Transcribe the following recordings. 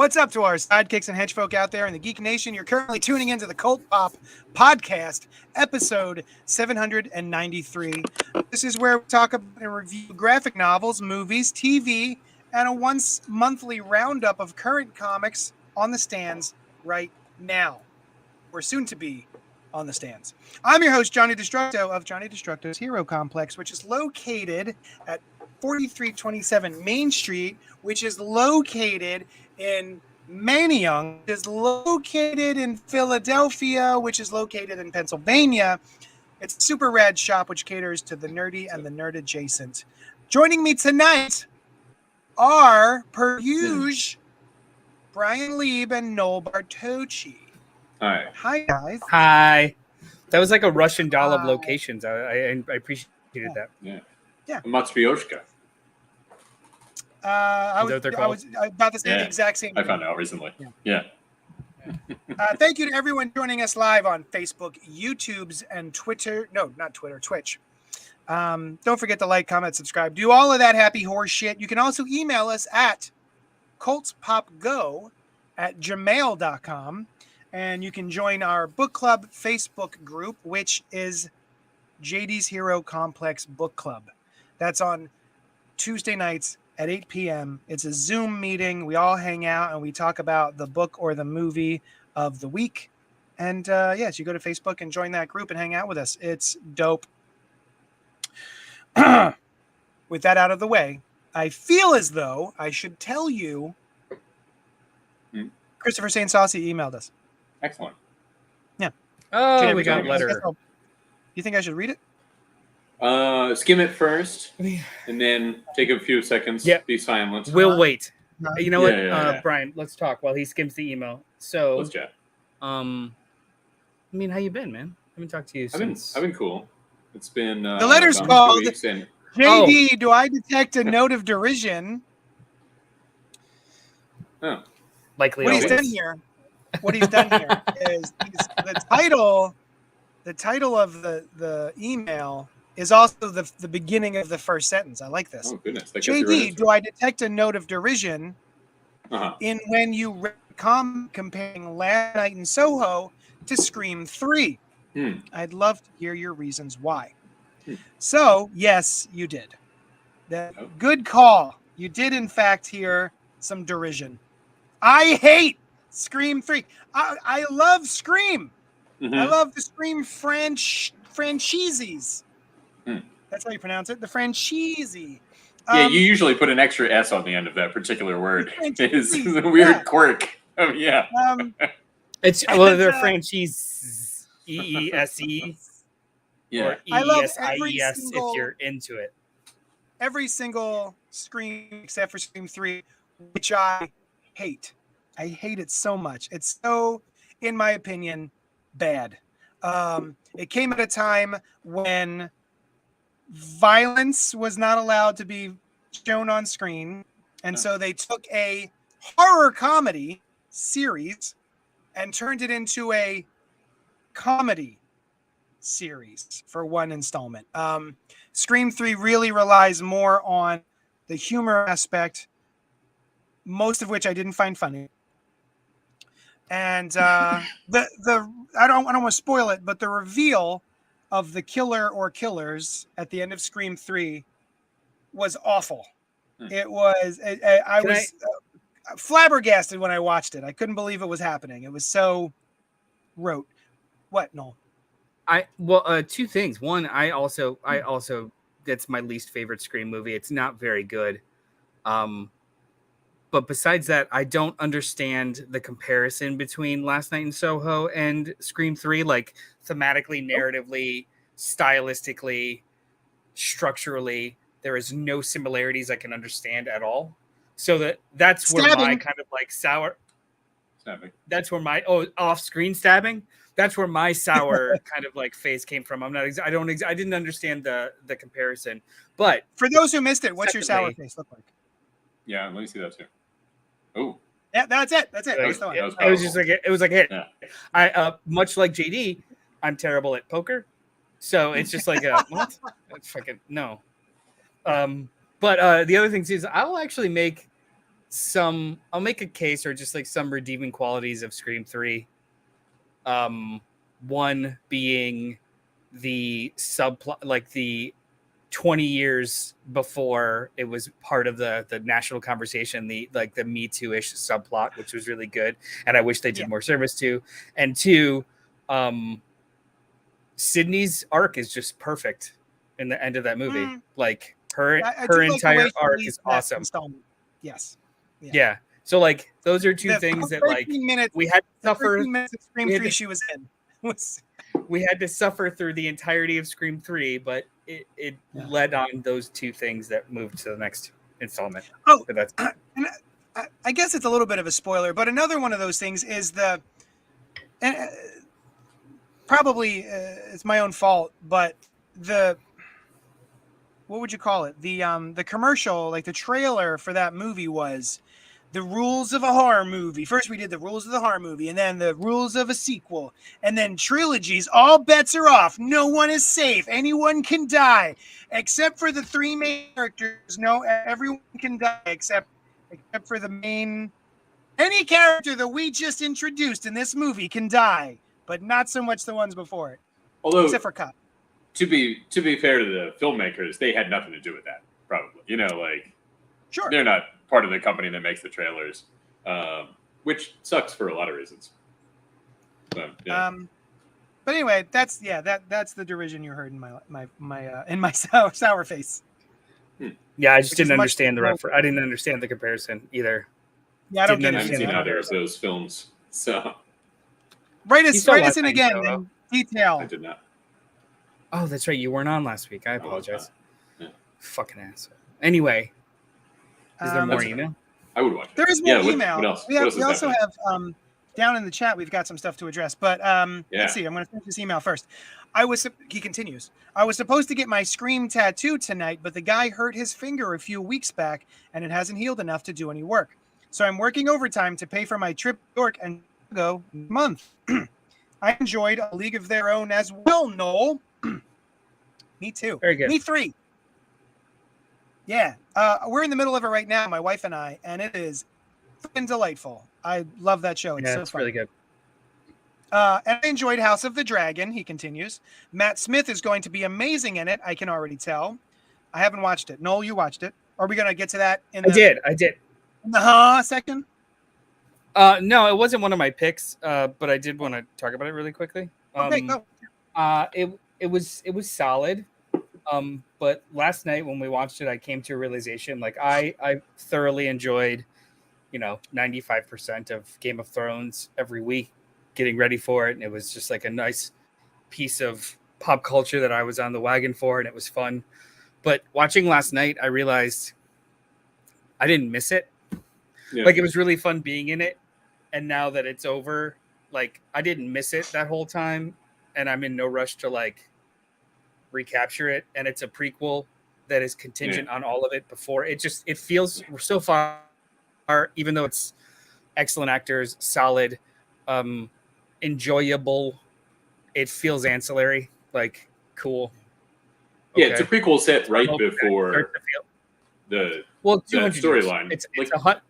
What's up to our sidekicks and hedgefolk out there in the Geek Nation? You're currently tuning into the CultPop podcast, episode 793. This is where we talk about and review graphic novels, movies, TV, and a once monthly roundup of current comics on the stands right now. We're soon to be on the stands. I'm your host, Johnny Destructo of Johnny Destructo's Hero Complex, which is located at 4327 Main Street, which is located in Manayunk, which is located in Philadelphia, which is located in Pennsylvania. It's a super rad shop which caters to the nerdy and the nerd adjacent. Joining me tonight are, per usual, Brian Lieb and Noel Bartocci. Hi. Hi, guys. Hi. That was like a Russian doll of locations. I appreciated that. Yeah. Yeah. Matryoshka. I was about to say the exact same thing. I found out recently. Yeah. Thank you to everyone joining us live on Facebook, YouTube's, and Twitter. No, not Twitter, Twitch. Don't forget to like, comment, subscribe. Do all of that happy horse shit. You can also email us at cultpopgo@gmail.com. And you can join our book club Facebook group, which is JD's Hero Complex Book Club. That's on Tuesday nights at 8 p.m. It's a Zoom meeting. We all hang out and we talk about the book or the movie of the week. And yes, you go to Facebook and join that group and hang out with us. It's dope. With that out of the way, I feel as though I should tell you Christopher St. Saucy emailed us. Excellent. Yeah. Oh, we got a letter. You think I should read it? Skim it first, and then take a few seconds. Yeah. Be silent. We'll wait. You know what, Yeah. Brian? Let's talk while he skims the email. So, Let's chat. I mean, how you been, man? I haven't talked to you since. I've been cool. It's been the letter's about called 2 weeks and JD. Do I detect a note of derision? oh, Likely. What he's done here is the title. The title of the email is also the beginning of the first sentence. I like this. oh goodness. That gets JD, you right into do I detect a note of derision it. in when you read comparing Last Night in Soho to Scream 3? I'd love to hear your reasons why. So, yes, you did. Good call. You did, in fact, hear some derision. I hate Scream 3. I love Scream. I love the Scream franchises. That's how you pronounce it. The franchise. Yeah, you usually put an extra S on the end of that particular word. It's a weird quirk. Oh, yeah. They're franchise EESE. Yeah. Or I love EESIES if you're into it. Every single Scream except for Scream 3, which I hate. I hate it so much. It's so, in my opinion, bad. It came at a time when violence was not allowed to be shown on screen. And so they took a horror comedy series and turned it into a comedy series for one installment. Scream 3 really relies more on the humor aspect, most of which I didn't find funny. And I don't want to spoil it, but the reveal of the killer or killers at the end of Scream 3 was awful. It was. I was flabbergasted when I watched it. I couldn't believe it was happening. It was so rote. What, Noel? Two things. One, I also that's my least favorite Scream movie. It's not very good. But besides that, I don't understand the comparison between Last Night in Soho and Scream 3, like thematically, narratively, stylistically, structurally. There is no similarities I can understand at all. So that's where my kind of like sour. Stabbing. That's where my off-screen stabbing. That's where my sour kind of like face came from. I didn't understand the comparison. But for those who missed it, what's your sour face look like? Yeah, let me see that too. Oh. Yeah, that's it. It was like hit. Yeah. I much like JD, I'm terrible at poker. So it's just like what? Fucking no. But the other thing is I'll actually make I'll make a case or just like some redeeming qualities of Scream 3. One being the subplot, like the 20 years before it was part of the national conversation, the Me Too-ish subplot, which was really good, and I wish they did more service to. And two, Sydney's arc is just perfect in the end of that movie. Like her entire arc is awesome. Yes. Yeah. So like those are two things that like we had to suffer. 13 minutes of Scream 3 she was in. We had to suffer through the entirety of Scream 3, but it led on those two things that moved to the next installment. Oh, so that's I guess it's a little bit of a spoiler, but another one of those things is probably it's my own fault, but what would you call it? The commercial, like the trailer for that movie was the rules of a horror movie. First we did the rules of the horror movie, and then the rules of a sequel, and then trilogies. All bets are off. No one is safe. Anyone can die, except for the three main characters. No, everyone can die except for the main. Any character that we just introduced in this movie can die, but not so much the ones before it. Although, except for Cop. To be fair to the filmmakers, they had nothing to do with that. Probably, Sure, they're not part of the company that makes the trailers, which sucks for a lot of reasons. So, yeah. But anyway, that's the derision you heard in my sour face. Yeah, I just didn't understand the reference. I didn't understand the comparison either. Yeah, I don't get it. I haven't seen either of those films, so write us in again in detail. I did not. Oh, that's right. You weren't on last week. I apologize. Yeah. Fucking asshole. Anyway, is there more email? I would watch it. There is more email. What else? We also have down in the chat. We've got some stuff to address, but let's see. I'm going to finish this email first. He continues. I was supposed to get my Scream tattoo tonight, but the guy hurt his finger a few weeks back, and it hasn't healed enough to do any work. So I'm working overtime to pay for my trip to New York and go month. I enjoyed A League of Their Own as well, Noel. Me too. Very good. Me 3. Yeah. We're in the middle of it right now, my wife and I, and it is fucking delightful. I love that show. It's so fun. Really good. And I enjoyed House of the Dragon, he continues. Matt Smith is going to be amazing in it, I can already tell. I haven't watched it. Noel, you watched it. Are we going to get to that? I did. In the section? No, it wasn't one of my picks, but I did want to talk about it really quickly. Okay, go. It was solid. But last night when we watched it, I came to a realization, like I thoroughly enjoyed, 95% of Game of Thrones every week, getting ready for it. And it was just like a nice piece of pop culture that I was on the wagon for, and it was fun. But watching last night, I realized I didn't miss it. Yeah. Like, it was really fun being in it. And now that it's over, like, I didn't miss it that whole time. And I'm in no rush to, like, recapture it. And it's a prequel that is contingent on all of it before. It feels so far, even though it's excellent actors, solid, enjoyable, it feels ancillary, like, cool. Okay. Yeah, it's a prequel set right before the storyline. It's a hut.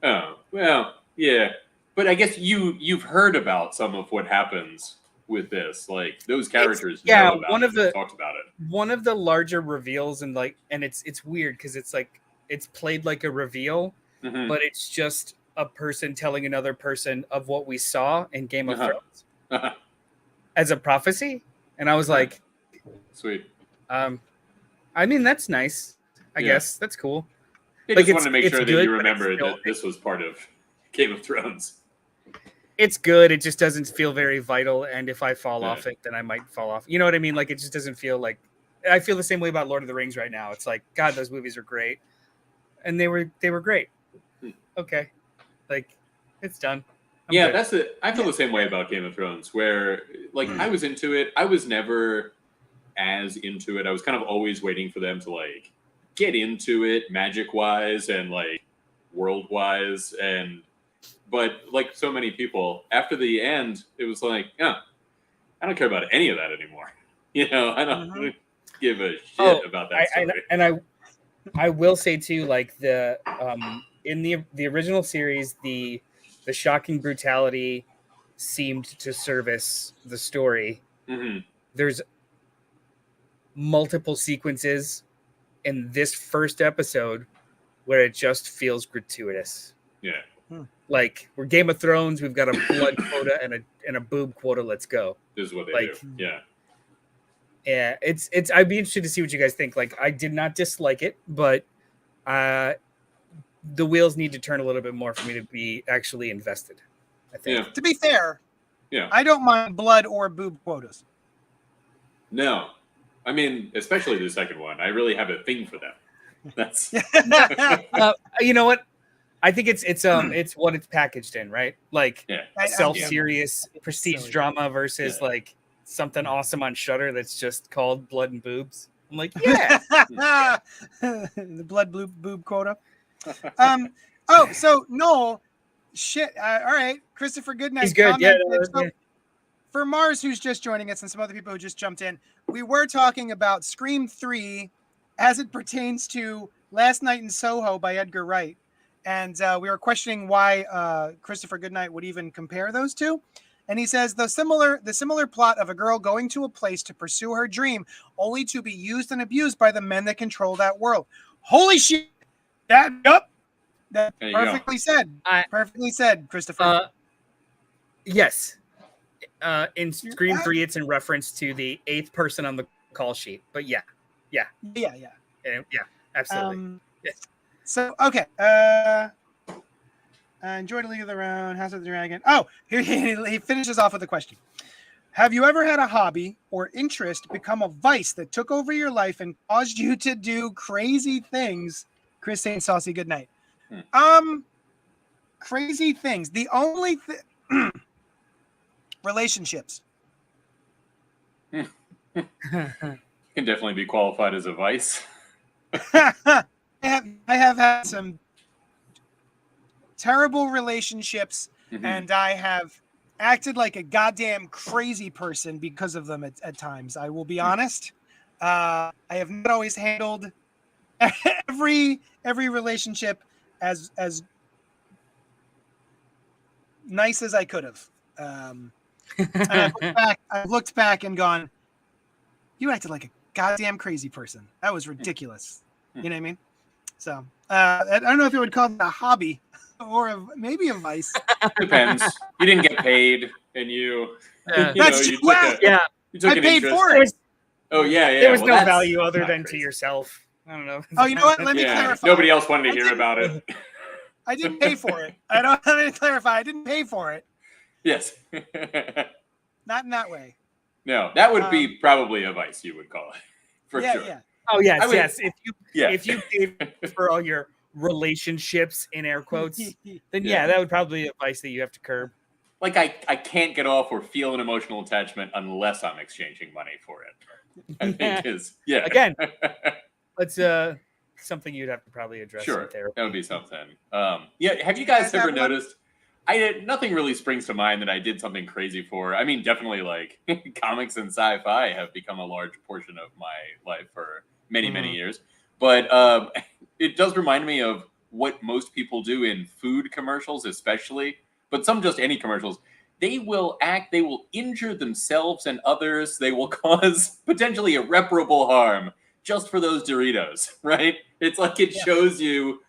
Oh, well, yeah. But I guess you've heard about some of what happens with this. Like, those characters know about it, talked about it. One of the larger reveals, and it's weird because it's like it's played like a reveal, but it's just a person telling another person of what we saw in Game of Thrones as a prophecy. And I was like, sweet. I mean, that's nice. I guess that's cool. I just wanted to make sure that you remember that this was part of Game of Thrones. It's good. It just doesn't feel very vital. And if I fall off it, then I might fall off. You know what I mean? Like, it just doesn't feel like... I feel the same way about Lord of the Rings right now. It's like, God, those movies are great. And they were great. Okay. Like, it's done. I'm good. I feel the same way about Game of Thrones, where, like, I was into it. I was never as into it. I was kind of always waiting for them to, like, get into it magic-wise and, like, world-wise. But like so many people, after the end, it was like, I don't care about any of that anymore. I don't give a shit about that story. And I will say too, like, the in the original series, the shocking brutality seemed to service the story. Mm-hmm. There's multiple sequences in this first episode where it just feels gratuitous. Yeah. Like we're Game of Thrones, we've got a blood quota and a boob quota. Let's go. This is what they Like, do. Yeah. Yeah, it's. I'd be interested to see what you guys think. Like, I did not dislike it, but the wheels need to turn a little bit more for me to be actually invested, I think. Yeah. To be fair, Yeah. I don't mind blood or boob quotas. No. I mean, especially the second one. I really have a thing for them. That's You know what? I think it's what it's packaged in, right? Like yeah. self-serious prestige silly. drama versus like something awesome on Shudder that's just called Blood and Boobs. I'm like, Yeah. The blood boob quota. So Noel, shit. All right, Christopher Goodnight. he's good. Yeah, So, for Mars, who's just joining us, and some other people who just jumped in, we were talking about Scream 3 as it pertains to Last Night in Soho by Edgar Wright, and we were questioning why Christopher Goodnight would even compare those two. And he says the similar plot of a girl going to a place to pursue her dream, only to be used and abused by the men that control that world. Holy shit! That perfectly said. Perfectly said, Christopher. Yes. In Scream 3, it's in reference to the 8th person on the call sheet. But yeah, absolutely. Yes. So okay. Enjoyed League of Their Own, House of the Dragon. Oh, here he finishes off with a question. Have you ever had a hobby or interest become a vice that took over your life and caused you to do crazy things? Chris St. Saucy, good night. Crazy things. The only relationships. Can definitely be qualified as a vice. I have had some terrible relationships, and I have acted like a goddamn crazy person because of them at times. I will be honest. I have not always handled every relationship as nice as I could have. And I've looked back and gone, you acted like a goddamn crazy person. That was ridiculous. You know what I mean? So I don't know if you would call it a hobby or maybe a vice. Depends. You didn't get paid, and you That's you true. took I an paid interest. for it. Oh yeah. There was well, no that's value other not than crazy. to yourself. I don't know. Oh, you know what? Let me clarify. Nobody else wanted to hear about it. I didn't pay for it. Let me clarify. I didn't pay for it. Yes. Not in that way. No, that would be probably a vice, you would call it. For sure. Yeah. Oh yes, I would- yes. If you paid for all your relationships in air quotes, then that would probably be a vice that you have to curb. Like I can't get off or feel an emotional attachment unless I'm exchanging money for it. I think is Again, it's something you'd have to probably address. Sure, in therapy. that would be something. Have you guys ever noticed? Nothing really springs to mind that I did something crazy for. I mean, definitely like comics and sci-fi have become a large portion of my life for many years. But it does remind me of what most people do in food commercials, especially, but some just any commercials. They will injure themselves and others. They will cause potentially irreparable harm just for those Doritos, right? It's like it shows you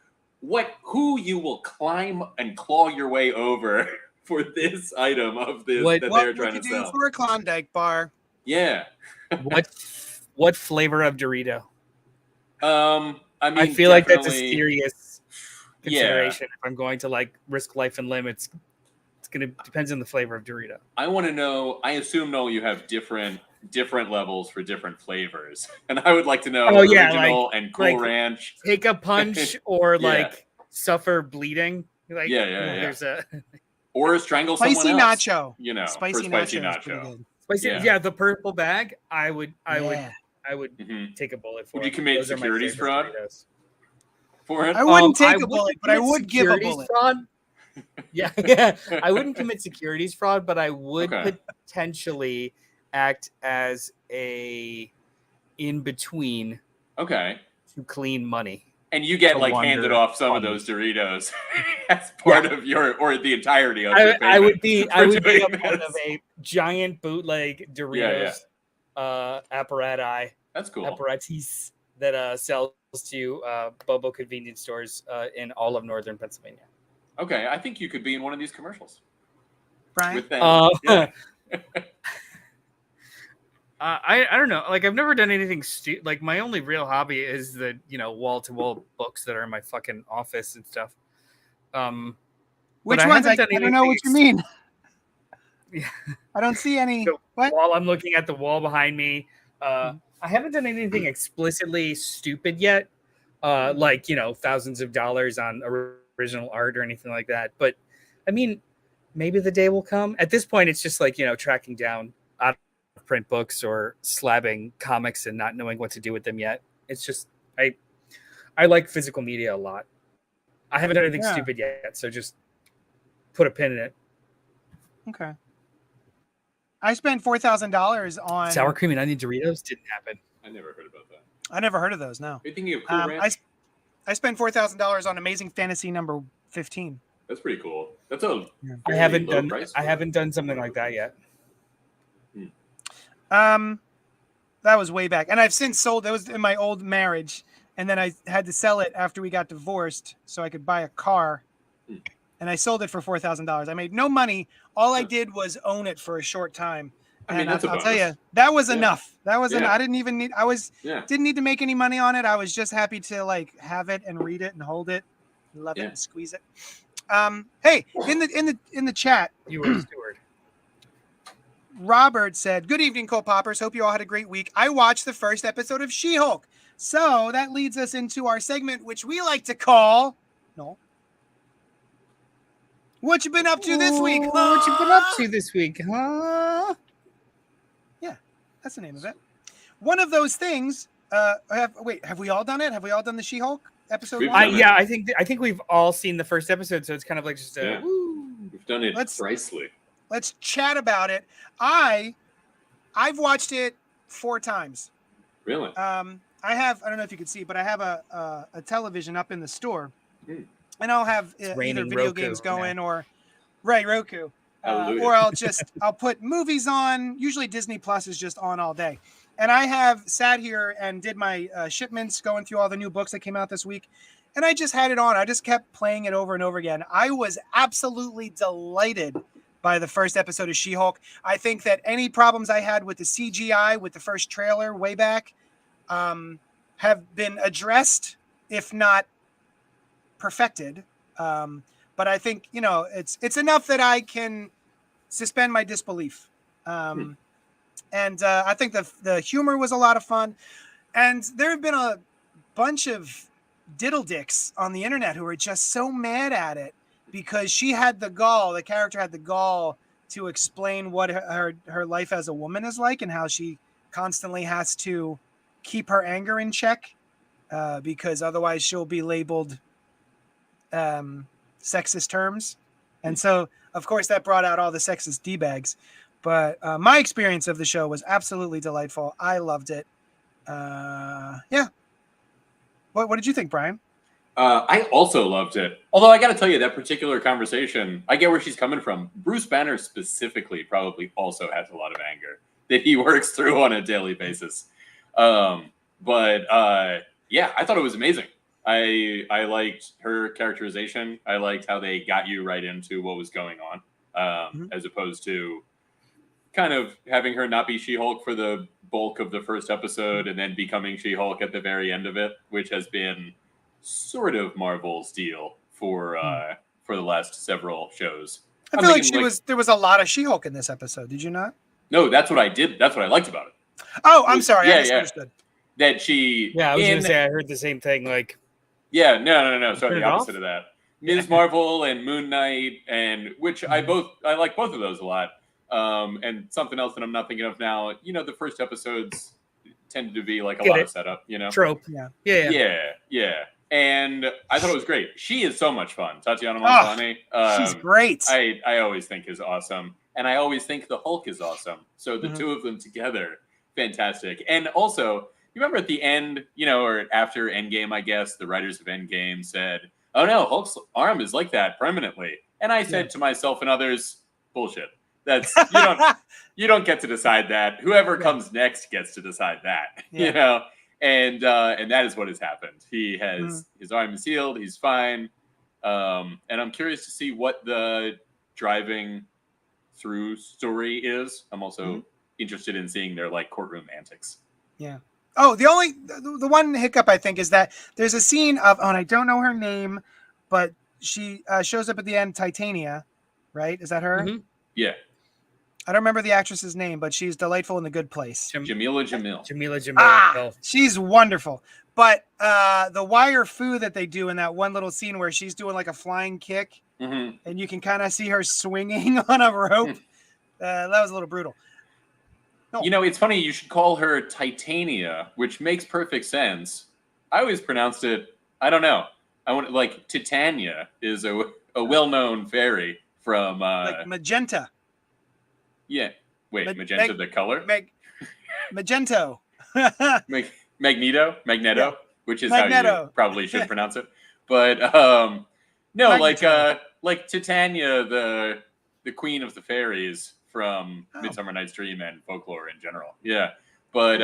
who you will climb and claw your way over for this item of this that they're trying to sell. For a Klondike bar. Yeah. What flavor of Dorito? I mean, I feel like that's a serious consideration. If I'm going to like risk life and limb, it's gonna depends on the flavor of Dorito. I want to know. I assume, Noel, you have different levels for different flavors, and I would like to know original and Cool Ranch. Take a punch or like suffer bleeding. Like there's a or strangle spicy someone else. Nacho. You know, spicy nacho. Spicy, the purple bag. I would take a bullet for. Would you commit securities fraud for it? I wouldn't take a bullet, but I would give a bullet. Fraud. Yeah. I wouldn't commit securities fraud, but I would potentially act as a in between. Okay. To clean money. And you get to like wander handed off some of on those Doritos as part of your, or the entirety of your I would payment be for a doing part this. of a giant bootleg Doritos That's cool. apparatus that sells to Bobo convenience stores in all of northern Pennsylvania. Okay, I think you could be in one of these commercials. Brian? With them. Yeah. I don't know. Like, I've never done anything stupid. Like, my only real hobby is the wall-to-wall books that are in my fucking office and stuff. Which but ones? I I haven't done don't know what you mean. Yeah. I don't see any. So What? while I'm looking at the wall behind me, I haven't done anything explicitly stupid yet. Like, thousands of dollars on original art or anything like that. But I mean, maybe the day will come. At this point, it's just like, tracking down out of print books or slabbing comics and not knowing what to do with them yet. It's just, I like physical media a lot. I haven't done anything stupid yet, so just put a pin in it. Okay. I spent $4,000 on Sour cream and onion Doritos didn't happen. I never heard about that. I never heard of those. No. Are you thinking of Cool Ranch? I spent $4,000 on Amazing Fantasy number 15. That's pretty cool. That's a I haven't low done. price I for haven't done something like that yet. That was way back, and I've since sold. That was in my old marriage, and then I had to sell it after we got divorced so I could buy a car, and I sold it for $4,000. I made no money. All I did was own it for a short time. I mean, that's I'll tell you, that was enough. That was Yeah. I didn't even need. Didn't need to make any money on it. I was just happy to like have it and read it and hold it, and love it and squeeze it. Hey, in the chat, You were a steward. Robert said, "Good evening, CultPoppers. Hope you all had a great week. I watched the first episode of She-Hulk. So that leads us into our segment, which we like to call What You Been Up To This Week? What you been up to this week, huh? Yeah, that's the name of it. One of those things. Have we all done it? Have we all done the She-Hulk episode? We've one? done it. I think we've all seen the first episode, so it's kind of like just We've done it thrisely. Let's chat about it. I've watched it 4 times. Really? I don't know if you can see, but I have a television up in the store, and I'll have either video games going or Roku, or I'll put movies on. Usually Disney Plus is just on all day, and I have sat here and did my shipments, going through all the new books that came out this week, and I just had it on. I just kept playing it over and over again. I was absolutely delighted by the first episode of She-Hulk. I think that any problems I had with the CGI with the first trailer way back have been addressed, if not perfected. But I think, it's enough that I can suspend my disbelief. And I think the humor was a lot of fun. And there have been a bunch of diddle dicks on the internet who are just so mad at it, because the character had the gall to explain what her life as a woman is like and how she constantly has to keep her anger in check because otherwise she'll be labeled sexist terms. And so, of course, that brought out all the sexist D-bags. But my experience of the show was absolutely delightful. I loved it. Yeah. What did you think, Brian? I also loved it. Although I got to tell you, that particular conversation, I get where she's coming from. Bruce Banner specifically probably also has a lot of anger that he works through on a daily basis. Yeah, I thought it was amazing. I liked her characterization. I liked how they got you right into what was going on, as opposed to kind of having her not be She-Hulk for the bulk of the first episode and then becoming She-Hulk at the very end of it, which has been sort of Marvel's deal for the last several shows. I feel like there was a lot of She-Hulk in this episode. Did you not? No, that's what I did. That's what I liked about it. Oh, I'm sorry. I misunderstood. That she... Yeah, I was going to say I heard the same thing. Like, yeah, no. So the opposite of that. Ms. Marvel and Moon Knight, and which I like both of those a lot. And something else that I'm not thinking of now. The first episodes tended to be like a lot of setup. Trope. Yeah. And I thought it was great. She is so much fun. Tatiana Maslany. She's great. I always think is awesome. And I always think the Hulk is awesome. So the two of them together, fantastic. And also, You remember at the end, or after Endgame, I guess, the writers of Endgame said, "Oh no, Hulk's arm is like that permanently." And I said to myself and others, "Bullshit. That's you don't get to decide that. Whoever comes next gets to decide that." And that is what has happened. He has his arm is healed. He's fine. And I'm curious to see what the driving through story is. I'm also interested in seeing their courtroom antics. Yeah. Oh, the one hiccup I think is that there's a scene of, and I don't know her name, but she shows up at the end, Titania, right? Is that her? Mm-hmm. Yeah. I don't remember the actress's name, but she's delightful in The Good Place. Jamila Jamil. Jamila Jamil. Ah, she's wonderful. But the wire fu that they do in that one little scene where she's doing like a flying kick, and you can kind of see her swinging on a rope, that was a little brutal. No. It's funny. You should call her Titania, which makes perfect sense. I always pronounced it. I don't know. I want Titania is a well-known fairy from like magenta. Yeah. Wait, magenta the color? Magento. Magneto, yeah. which is Magneto. how you probably should pronounce it. But no, Magneto. like Titania, the queen of the fairies from Midsummer Night's Dream and folklore in general. Yeah. But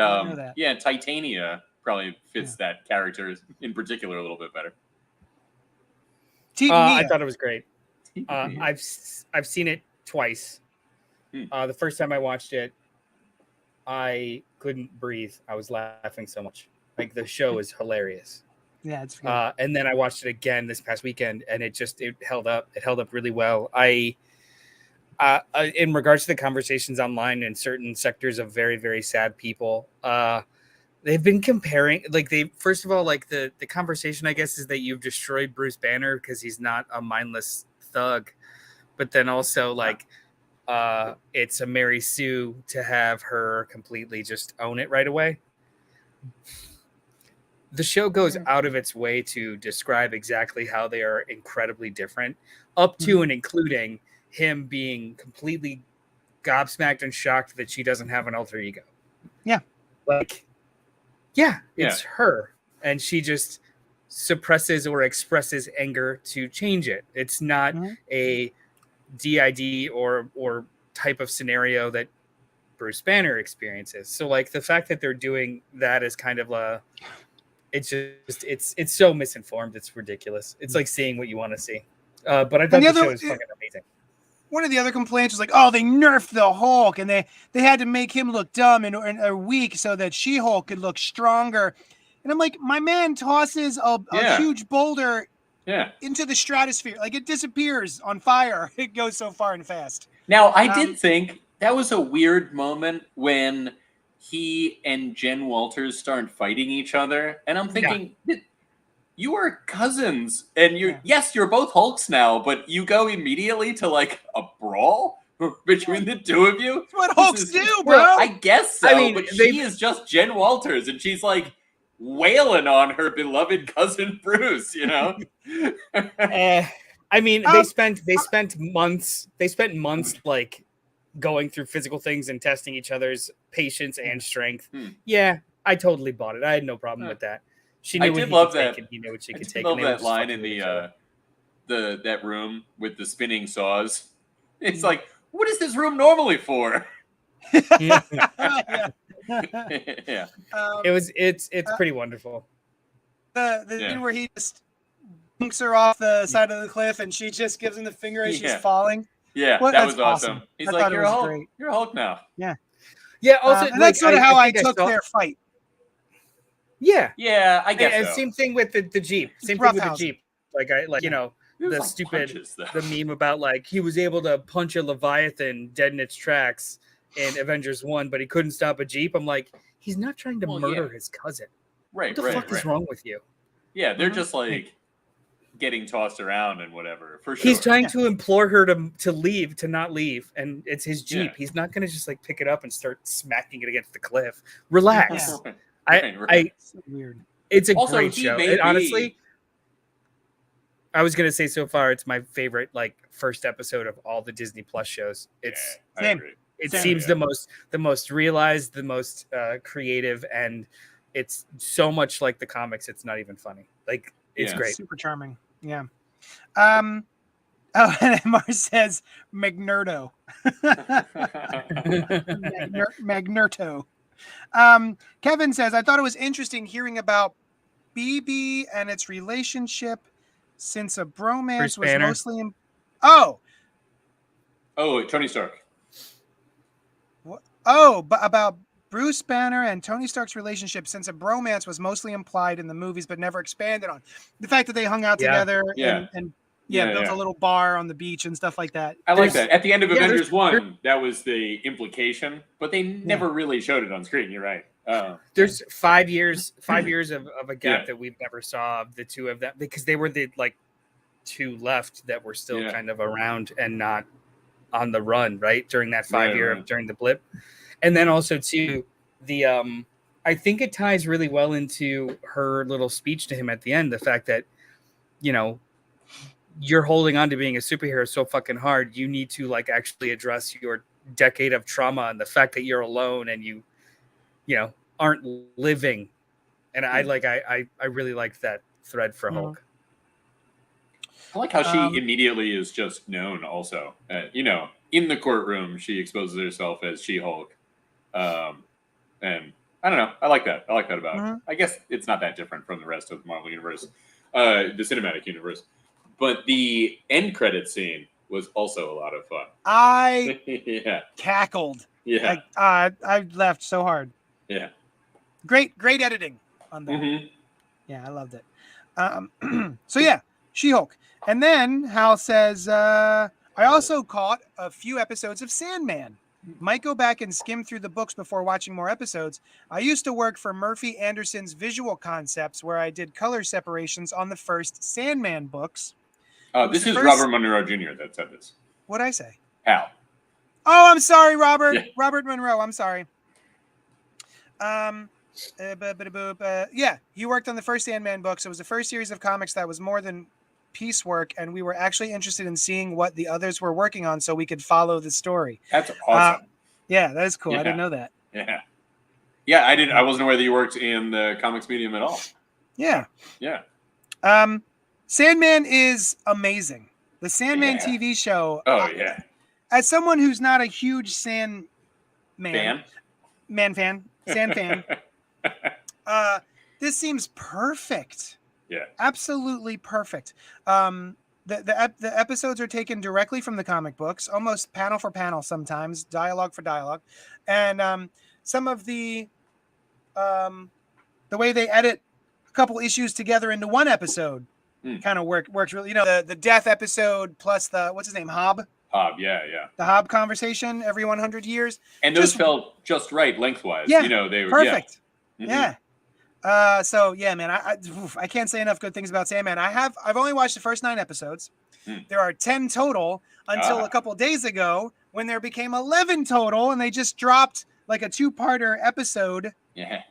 yeah, Titania probably fits that character in particular a little bit better. I thought it was great. I've seen it twice. The first time I watched it, I couldn't breathe. I was laughing so much. Like, the show is hilarious. Yeah, it's good. And then I watched it again this past weekend, and it held up. It held up really well. In regards to the conversations online in certain sectors of very, very sad people, they've been comparing, first of all, the conversation, I guess, is that you've destroyed Bruce Banner because he's not a mindless thug. But then also, it's a Mary Sue to have her completely just own it right away. The show goes out of its way to describe exactly how they are incredibly different, up to and including him being completely gobsmacked and shocked that she doesn't have an alter ego. Yeah. It's her. And she just suppresses or expresses anger to change it. It's not a DID or type of scenario that Bruce Banner experiences. So the fact that they're doing that is kind of it's so misinformed. It's ridiculous. It's like seeing what you want to see. But I thought the show was fucking amazing. One of the other complaints was they nerfed the Hulk and they had to make him look dumb and weak so that SheHulk could look stronger. And I'm like, my man tosses a huge boulder into the stratosphere. It disappears on fire. It goes so far and fast. Now, I did think that was a weird moment when he and Jen Walters start fighting each other. And I'm thinking, you are cousins. And you're both Hulks now, but you go immediately to a brawl between the two of you? That's what Hulks do, bro. Well, I guess so. I mean, but she is just Jen Walters, and she's wailing on her beloved cousin Bruce, they spent months going through physical things and testing each other's patience and strength. Yeah, I totally bought it. I had no problem with that. She knew what he could take and he knew what she could take. I love that line in that room with the spinning saws. It's what is this room normally for? Yeah. It's pretty wonderful. The scene where he just bunks her off the side of the cliff and she just gives him the finger as she's falling. Yeah, that was awesome. He's you're a Hulk. Great. You're a Hulk now. Yeah. Yeah, also and that's sort of how I took their fight. Yeah. Yeah, I guess and so. Same thing with the Jeep. Same thing with the Jeep. The stupid punches, the meme about he was able to punch a Leviathan dead in its tracks in Avengers 1, but he couldn't stop a Jeep. I'm like, he's not trying to murder his cousin. Right. What the fuck is wrong with you? Yeah, they're just getting tossed around and whatever. For sure. He's trying to implore her to leave, to not leave, and it's his Jeep. Yeah. He's not going to just pick it up and start smacking it against the cliff. Relax. It's weird. It's a great show. Honestly, I was gonna say so far it's my favorite first episode of all the Disney Plus shows. It's same. It seems the most realized, the most creative, and it's so much like the comics. It's not even funny. Like it's Yeah. great. Super charming. Yeah. Oh, and Mars says Magnerto. Magnerto. Kevin says, I thought it was interesting hearing about BB and its relationship since a bromance Bruce was Banner. mostly in. Oh, Tony Stark. but about Bruce Banner and Tony Stark's relationship since a bromance was mostly implied in the movies but never expanded on. The fact that they hung out Yeah. together Yeah. and Yeah, built yeah. a little bar on the beach and stuff like that. I like There's- that. At the end of yeah, Avengers there's- 1, that was the implication, but they never really showed it on screen. You're right. There's 5 years of a gap Yeah. that we've never saw of the two of them because they were the like two left that were still Yeah. kind of around and not on the run, right? During that 5 year Right. during the blip. And then also too, the I think it ties really well into her little speech to him at the end, the fact that, you know, you're holding on to being a superhero so fucking hard, you need to like actually address your decade of trauma and the fact that you're alone and you know, aren't living. And I really liked that thread for Hulk. I like how she immediately is just known also. You know, in the courtroom, she exposes herself as She-Hulk. And I don't know. I like that. I like that about it. I guess it's not that different from the rest of the Marvel Universe, the cinematic universe. But the end credit scene was also a lot of fun. I Yeah. cackled. Yeah. I laughed so hard. Yeah. Great editing on that. Mm-hmm. Yeah, I loved it. So yeah, She-Hulk. And then Hal says, I also caught a few episodes of Sandman. Might go back and skim through the books before watching more episodes. I used to work for Murphy Anderson's Visual Concepts, where I did color separations on the first Sandman books. This is Robert Monroe Jr. that said this. What'd I say? Hal. Oh, I'm sorry, Robert. Yeah. Robert Monroe. I'm sorry. Yeah, he worked on the first Sandman books. It was the first series of comics that was more than piecework, and we were actually interested in seeing what the others were working on so we could follow the story. That's awesome. Yeah, that is cool. Yeah. I didn't know that. Yeah, I wasn't aware that you worked in the comics medium at all. Yeah. Yeah. Sandman is amazing. The Sandman TV show. Oh, yeah. As someone who's not a huge Sandman fan, this seems perfect. Yeah. Absolutely perfect. The episodes are taken directly from the comic books, almost panel for panel sometimes, dialogue for dialogue. And some of the way they edit a couple issues together into one episode kind of works really. You know, the death episode plus the, what's his name, Hob? Hob, yeah. The Hob conversation every 100 years. And those felt just right lengthwise. Yeah, you know, they were perfect. Yeah. Yeah. So yeah, man, I can't say enough good things about Sandman. I've only watched the first 9 episodes. There are 10 total until a couple days ago when there became 11 total, and they just dropped like a 2-parter episode. Yeah.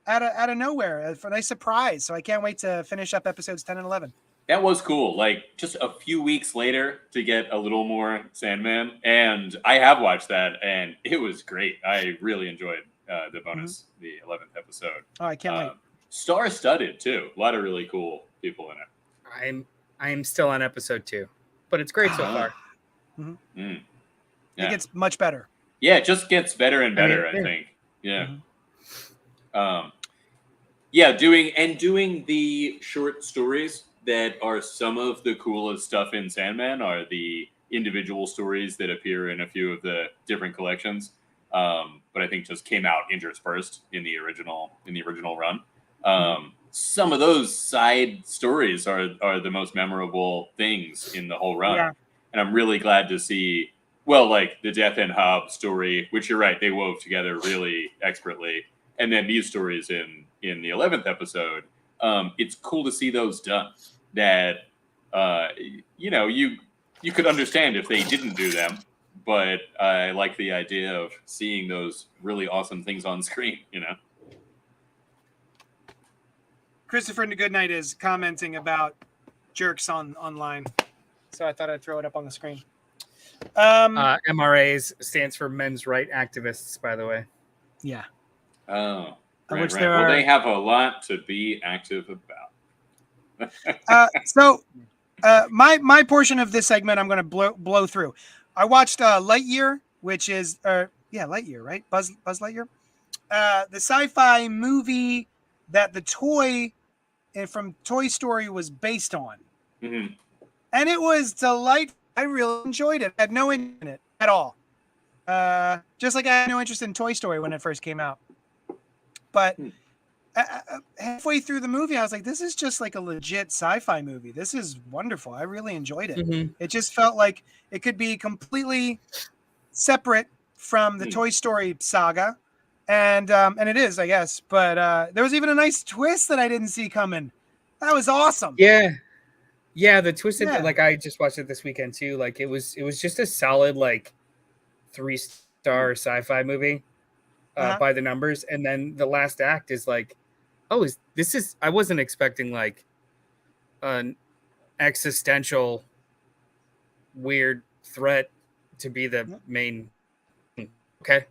Out of nowhere, a nice surprise. So I can't wait to finish up episodes 10 and 11. That was cool. Like just a few weeks later to get a little more Sandman, and I have watched that, and it was great. I really enjoyed the bonus, the 11th episode. Oh, I can't wait. Star-studded too. A lot of really cool people in it. I'm still on episode 2, but it's great so far. It gets much better. Yeah, it just gets better and better. I think. Yeah. Doing the short stories that are some of the coolest stuff in Sandman are the individual stories that appear in a few of the different collections. But I think just came out interspersed in the original run. Some of those side stories are the most memorable things in the whole run. Yeah. And I'm really glad to see, like the Death and Hob story, which you're right, they wove together really expertly. And then these stories in the 11th episode, it's cool to see those done. That, you could understand if they didn't do them, but I like the idea of seeing those really awesome things on screen, you know? Christopher Goodnight is commenting about jerks online. So I thought I'd throw it up on the screen. MRAs stands for Men's Right Activists, by the way. Yeah. Oh. which right. there Well, are. they have a lot to be active about. My portion of this segment, I'm going to blow through. I watched Lightyear, which is Lightyear, right? Buzz Lightyear, the sci-fi movie that the toy from Toy Story was based on, Mm-hmm. and it was delightful. I really enjoyed it. I had no interest in it at all. Just like I had no interest in Toy Story when it first came out. But halfway through the movie, I was like, this is just like a legit sci-fi movie. This is wonderful. I really enjoyed it. Mm-hmm. It just felt like it could be completely separate from the Toy Story saga. And it is, I guess. But there was even a nice twist that I didn't see coming. That was awesome. Yeah, the twisted like I just watched it this weekend too. Like it was just a solid like 3-star sci-fi movie by the numbers, and then the last act is like, oh, I wasn't expecting like an existential weird threat to be the main. Okay,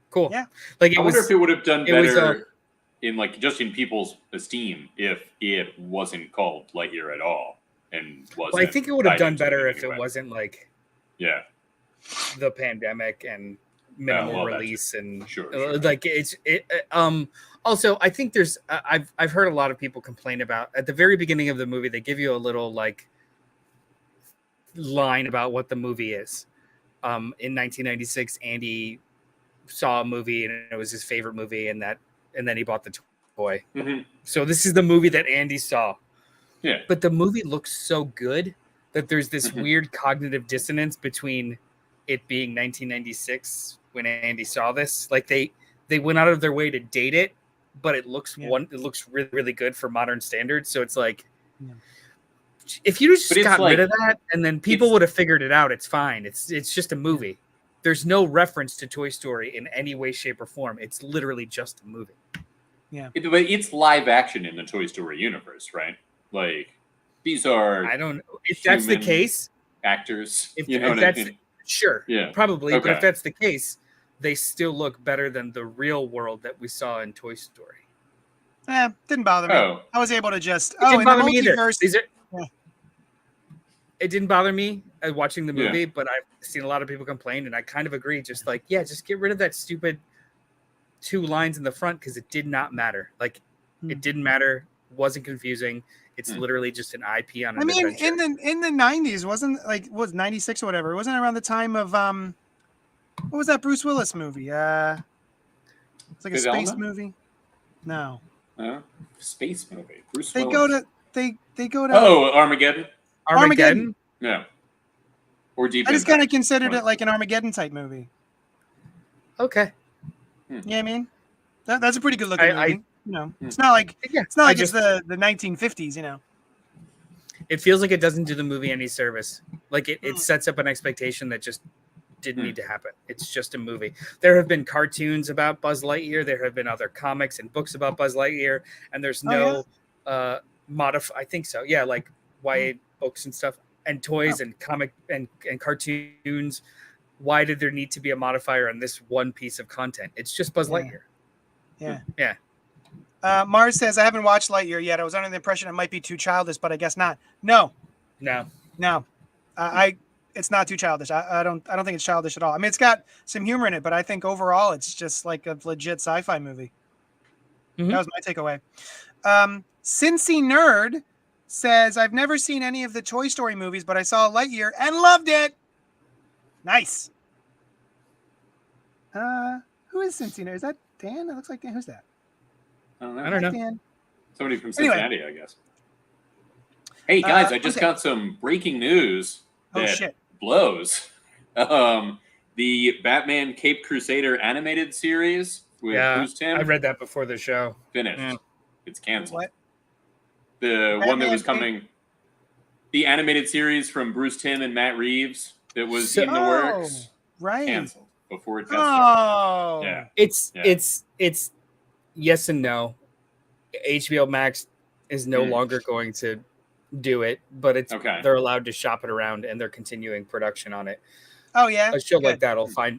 cool. Yeah, like I wonder if it would have done better in like just in people's esteem if it wasn't called Lightyear at all. And well, I think it would have done better if it wasn't like the pandemic and minimal release and sure. Like also I think there's I've heard a lot of people complain about at the very beginning of the movie they give you a little like line about what the movie is. In 1996 Andy saw a movie and it was his favorite movie and then he bought the toy. Mm-hmm. So this is the movie that Andy saw. Yeah. But the movie looks so good that there's this weird cognitive dissonance between it being 1996 when Andy saw this. Like they went out of their way to date it, but it looks really, really good for modern standards. So it's like if you just got rid of that and then people would have figured it out, it's fine. It's just a movie. There's no reference to Toy Story in any way, shape, or form. It's literally just a movie. Yeah. But it's live action in the Toy Story universe, right? Like these are I don't know if that's the case. Actors, if what that's I mean? Sure, yeah, probably. Okay. But if that's the case, they still look better than the real world that we saw in Toy Story. Didn't bother me. Oh. I was able to just it didn't bother me either. It didn't bother me watching the movie, but I've seen a lot of people complain, and I kind of agree. Just like, just get rid of that stupid 2 lines in the front because it did not matter. Like, it didn't matter. Wasn't confusing. It's literally just an IP on an adventure. in the 90s, wasn't like was 96 or whatever. It wasn't around the time of what was that Bruce Willis movie? It's like a space movie. No. Space movie. Bruce Willis. They go to Armageddon. Armageddon? Yeah. Or Deep I just kind of considered it like an Armageddon type movie. Okay. You know what I mean? That's a pretty good looking movie. It's not like it's the 1950s, It feels like it doesn't do the movie any service. Like it sets up an expectation that just didn't need to happen. It's just a movie. There have been cartoons about Buzz Lightyear. There have been other comics and books about Buzz Lightyear, and there's no I think so. Yeah, like YA books and stuff, and toys and comic and cartoons. Why did there need to be a modifier on this one piece of content? It's just Buzz Lightyear. Yeah. Mars says, I haven't watched Lightyear yet. I was under the impression it might be too childish, but I guess not. No. It's not too childish. I don't think it's childish at all. I mean, it's got some humor in it, but I think overall it's just like a legit sci-fi movie. That was my takeaway. Cincy Nerd says, I've never seen any of the Toy Story movies, but I saw Lightyear and loved it. Nice. Who is Cincy Nerd? Is that Dan? It looks like Dan. Who's that? I don't know. Dan. Somebody from Cincinnati, I guess. Hey guys, I just got some breaking news that blows. The Batman Caped Crusader animated series with Bruce Timm. I read that before the show. Finished. Yeah. It's canceled. What? The one that was coming, the animated series from Bruce Timm and Matt Reeves that was in the works. Right. Canceled before it got started. Yeah. It's yes and no. HBO Max is no longer going to do it, but they're allowed to shop it around and they're continuing production on it. Oh yeah. A show like that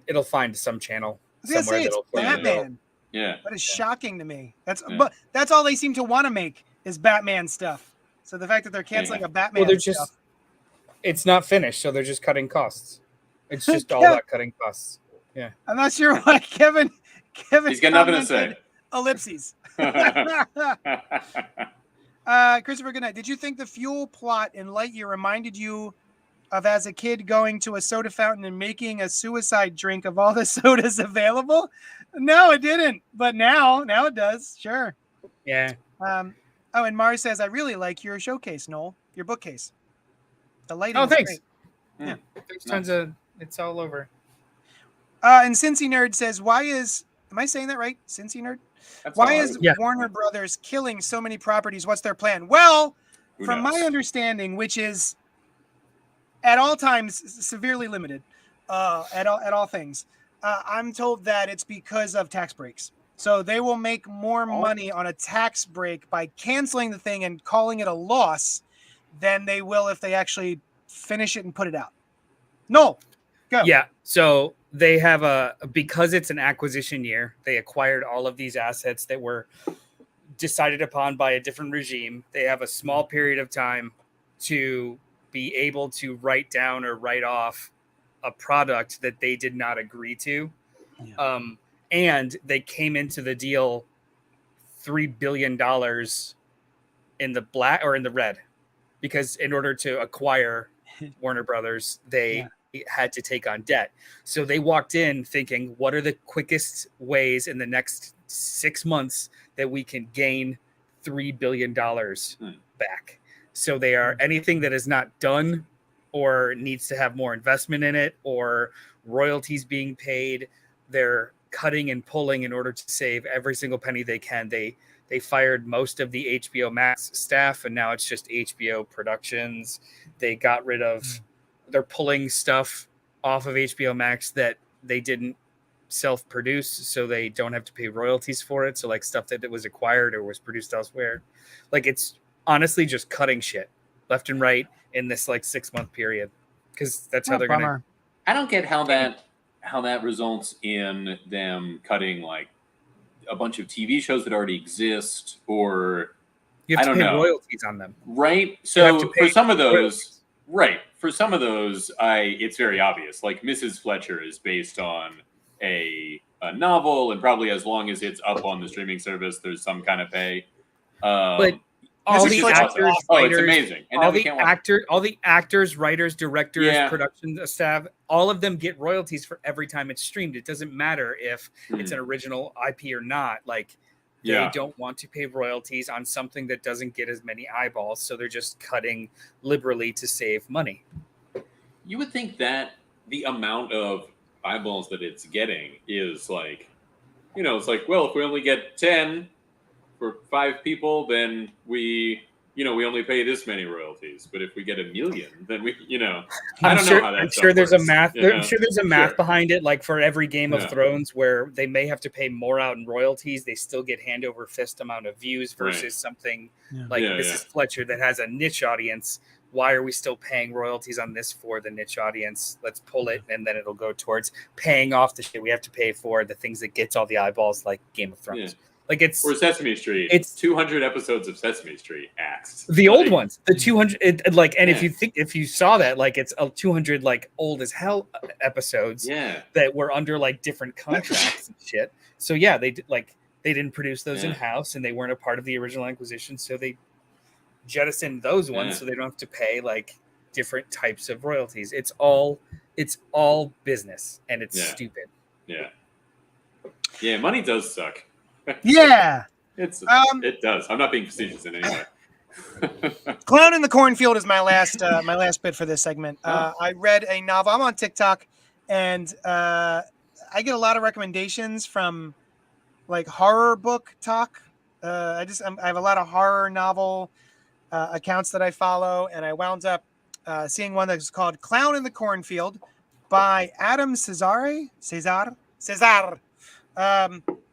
it'll find some channel somewhere that'll play Batman. Yeah. That is shocking to me. But that's all they seem to want to make is Batman stuff. So the fact that they're canceling a Batman Well, they're stuff. just it's not finished, so they're just cutting costs. It's just all Kev- about cutting costs. Yeah. I'm not sure why Kevin He's got nothing to commented say. Ellipses. Christopher, Goodnight. Did you think the fuel plot in Lightyear reminded you of as a kid going to a soda fountain and making a suicide drink of all the sodas available? No, it didn't. But now it does. Sure. Yeah. And Mars says, I really like your showcase, Noel, your bookcase. The lighting is thanks. great. Yeah. There's tons of it's all over. And Cincy Nerd says, am I saying that right? Cincy Nerd? Why is Warner Brothers killing so many properties? What's their plan? Well, from my understanding, which is at all times severely limited, at all things, I'm told that it's because of tax breaks. So they will make more money on a tax break by canceling the thing and calling it a loss than they will if they actually finish it and put it out. No, go. Yeah. So they have because it's an acquisition year, they acquired all of these assets that were decided upon by a different regime. They have a small period of time to be able to write down or write off a product that they did not agree to. Yeah. And they came into the deal $3 billion in the black or in the red, because in order to acquire Warner Brothers, they had to take on debt. So they walked in thinking, what are the quickest ways in the next 6 months that we can gain $3 billion back? So they are anything that is not done or needs to have more investment in it or royalties being paid, they're cutting and pulling in order to save every single penny they can. They fired most of the HBO Max staff, and now it's just HBO Productions. They got rid of, they're pulling stuff off of HBO Max that they didn't self-produce, so they don't have to pay royalties for it. So like stuff that was acquired or was produced elsewhere. Like it's honestly just cutting shit left and right in this like 6 month period, because that's how they're going to. I don't get how that results in them cutting like a bunch of TV shows that already exist, or you have to pay royalties on them, right? So for some of those, it's very obvious. Like Mrs. Fletcher is based on a novel, and probably as long as it's up on the streaming service, there's some kind of pay. But all the actors, writers, it's amazing. And all the actors, writers, directors, production staff, all of them get royalties for every time it's streamed. It doesn't matter if it's an original IP or not. Like they don't want to pay royalties on something that doesn't get as many eyeballs, so they're just cutting liberally to save money. You would think that the amount of eyeballs that it's getting is like, it's like, well, if we only get 10 for 5 people, then we only pay this many royalties. But if we get 1 million, then we, I don't know how that. I'm sure there's a math. I'm sure there's a math behind it. Like for every Game of Thrones, where they may have to pay more out in royalties, they still get hand over fist amount of views versus something like Mrs. Fletcher that has a niche audience. Why are we still paying royalties on this for the niche audience? Let's pull it, and then it'll go towards paying off the shit we have to pay for the things that gets all the eyeballs, like Game of Thrones. Yeah. Like or Sesame Street. It's 200 episodes of Sesame Street axed. The old ones, the 200. If you saw that, like it's 200 like old as hell episodes. That were under like different contracts and shit. So they didn't produce those in house, and they weren't a part of the original acquisition. So they jettisoned those ones, so they don't have to pay like different types of royalties. It's all business, and it's stupid. Yeah, money does suck. Yeah, it does. I'm not being facetious in any way. Clown in the Cornfield is my last bit for this segment. I read a novel. I'm on TikTok, and I get a lot of recommendations from like horror book talk. I have a lot of horror novel accounts that I follow, and I wound up seeing one that's called "Clown in the Cornfield" by Adam Cesar.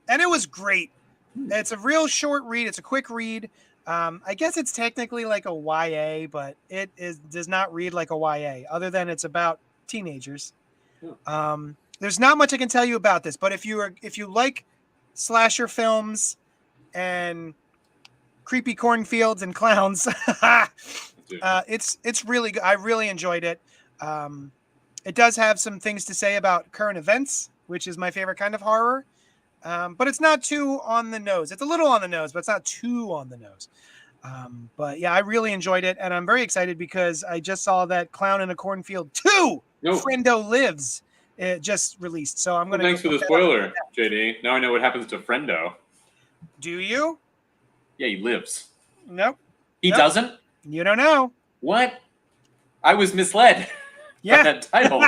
And it was great. It's a real short read. It's a quick read. I guess it's technically like a YA, but it does not read like a YA, other than it's about teenagers. There's not much I can tell you about this, but if you like slasher films and creepy cornfields and clowns. It's really good. I really enjoyed it. It does have some things to say about current events, which is my favorite kind of horror. But it's not too on the nose. It's a little on the nose, but it's not too on the nose. But yeah, I really enjoyed it, and I'm very excited because I just saw that Clown in a Cornfield 2, Friendo Lives, it just released. So I'm going to. Thanks for the spoiler, JD. Now I know what happens to Friendo. Do you? Yeah, he lives. Nope. He doesn't? You don't know. What? I was misled. Yeah. By that title.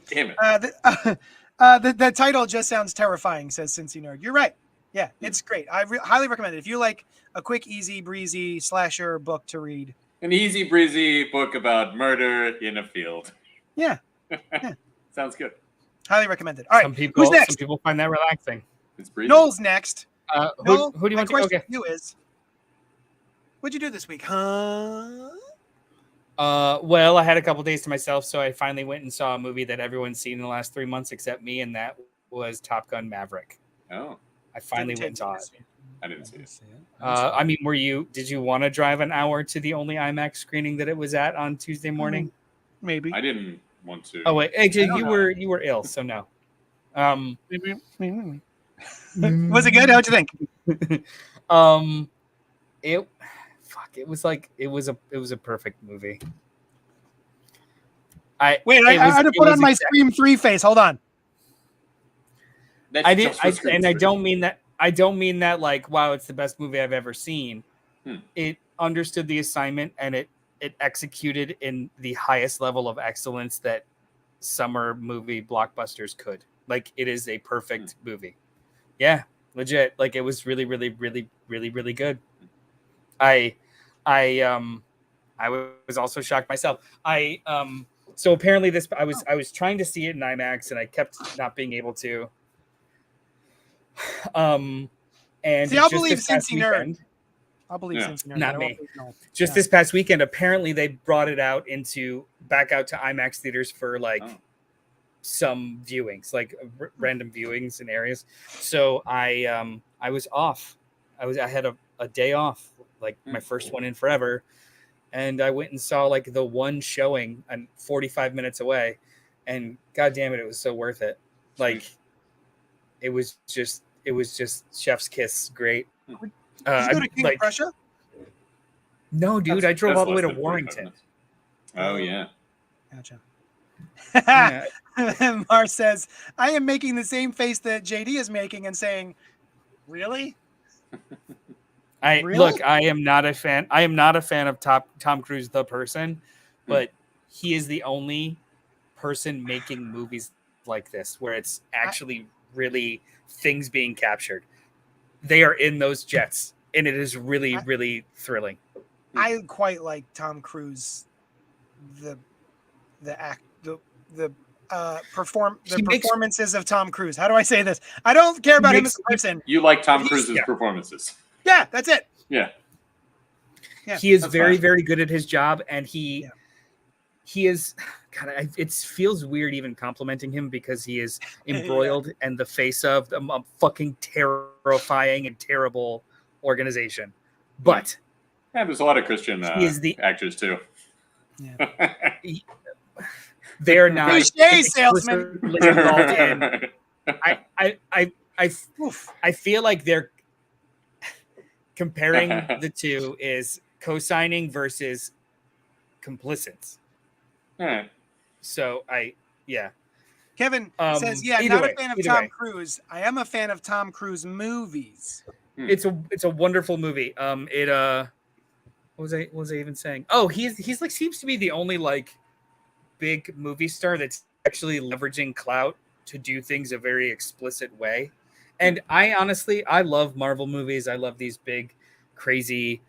Damn it. The title just sounds terrifying, says Cincy Nerd. You're right. Yeah, it's great. I highly recommend it. If you like a quick, easy, breezy slasher book to read. An easy, breezy book about murder in a field. Yeah. Sounds good. Highly recommended. All right. Who's next? Some people find that relaxing. It's breezy. Noel's next. Noel, who do you want to go? Okay. You is. What'd you do this week, huh? Well, I had a couple days to myself, so I finally went and saw a movie that everyone's seen in the last 3 months except me, and that was Top Gun Maverick. Oh. I finally went and saw it. I didn't see it. I mean, did you want to drive an hour to the only IMAX screening that it was at on Tuesday morning? Maybe. I didn't want to. Oh wait, AJ, you were ill, so no. Maybe. Was it good? How'd you think? It was a perfect movie. I had to put on my Scream 3 face. Hold on. I don't mean that like, wow, it's the best movie I've ever seen. It understood the assignment and it executed in the highest level of excellence that summer movie blockbusters could. Like, it is a perfect movie. Yeah, legit. Like, it was really, really, really, really, really good. I was also shocked myself. So apparently I was trying to see it in IMAX and I kept not being able to. And see, I'll believe Cincy Nerd. I'll believe Cincy Nerd. Not me. Just this past weekend, apparently they brought it back out to IMAX theaters for like some viewings, like random viewings in areas. So I was off. I had a day off, like my first one in forever. And I went and saw like the one showing and 45 minutes away. And God damn it, it was so worth it. Like, it was just chef's kiss. Great. Did you go to King of Prussia? No, dude, I drove all the way to Warrington. Oh, yeah. Gotcha. Yeah. Mar says, I am making the same face that JD is making and saying, really? Look, I am not a fan. I am not a fan of Tom Cruise, the person, but he is the only person making movies like this where it's actually really things being captured. They are in those jets, and it is really, really thrilling. I quite like Tom Cruise, performances of Tom Cruise. How do I say this? I don't care about him as a person. You like Tom Cruise's performances. Yeah, that's it. Yeah. He is very, very good at his job, and he is. God, it feels weird even complimenting him because he is embroiled in the face of a fucking terrifying and terrible organization. But there's a lot of Christian actors too. Yeah. They're not cliche salesman. Involved in. I feel like they're comparing the two is co-signing versus complicit. So Kevin says, not a fan of Tom Cruise. I am a fan of Tom Cruise movies. It's a wonderful movie. What was I even saying? Oh, he's like seems to be the only like big movie star that's actually leveraging clout to do things a very explicit way. And I love Marvel movies. I love these big, crazy,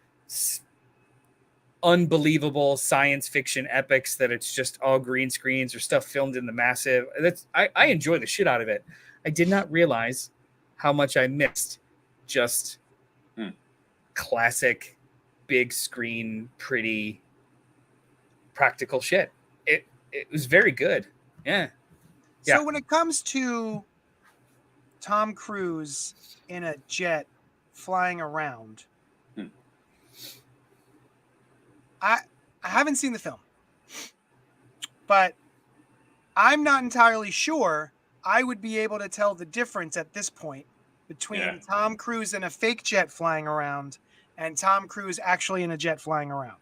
unbelievable science fiction epics that it's just all green screens or stuff filmed in the massive. I enjoy the shit out of it. I did not realize how much I missed just classic, big screen, pretty, practical shit. It was very good. Yeah. So when it comes to Tom Cruise in a jet flying around. I haven't seen the film, but I'm not entirely sure I would be able to tell the difference at this point between Tom Cruise in a fake jet flying around and Tom Cruise actually in a jet flying around.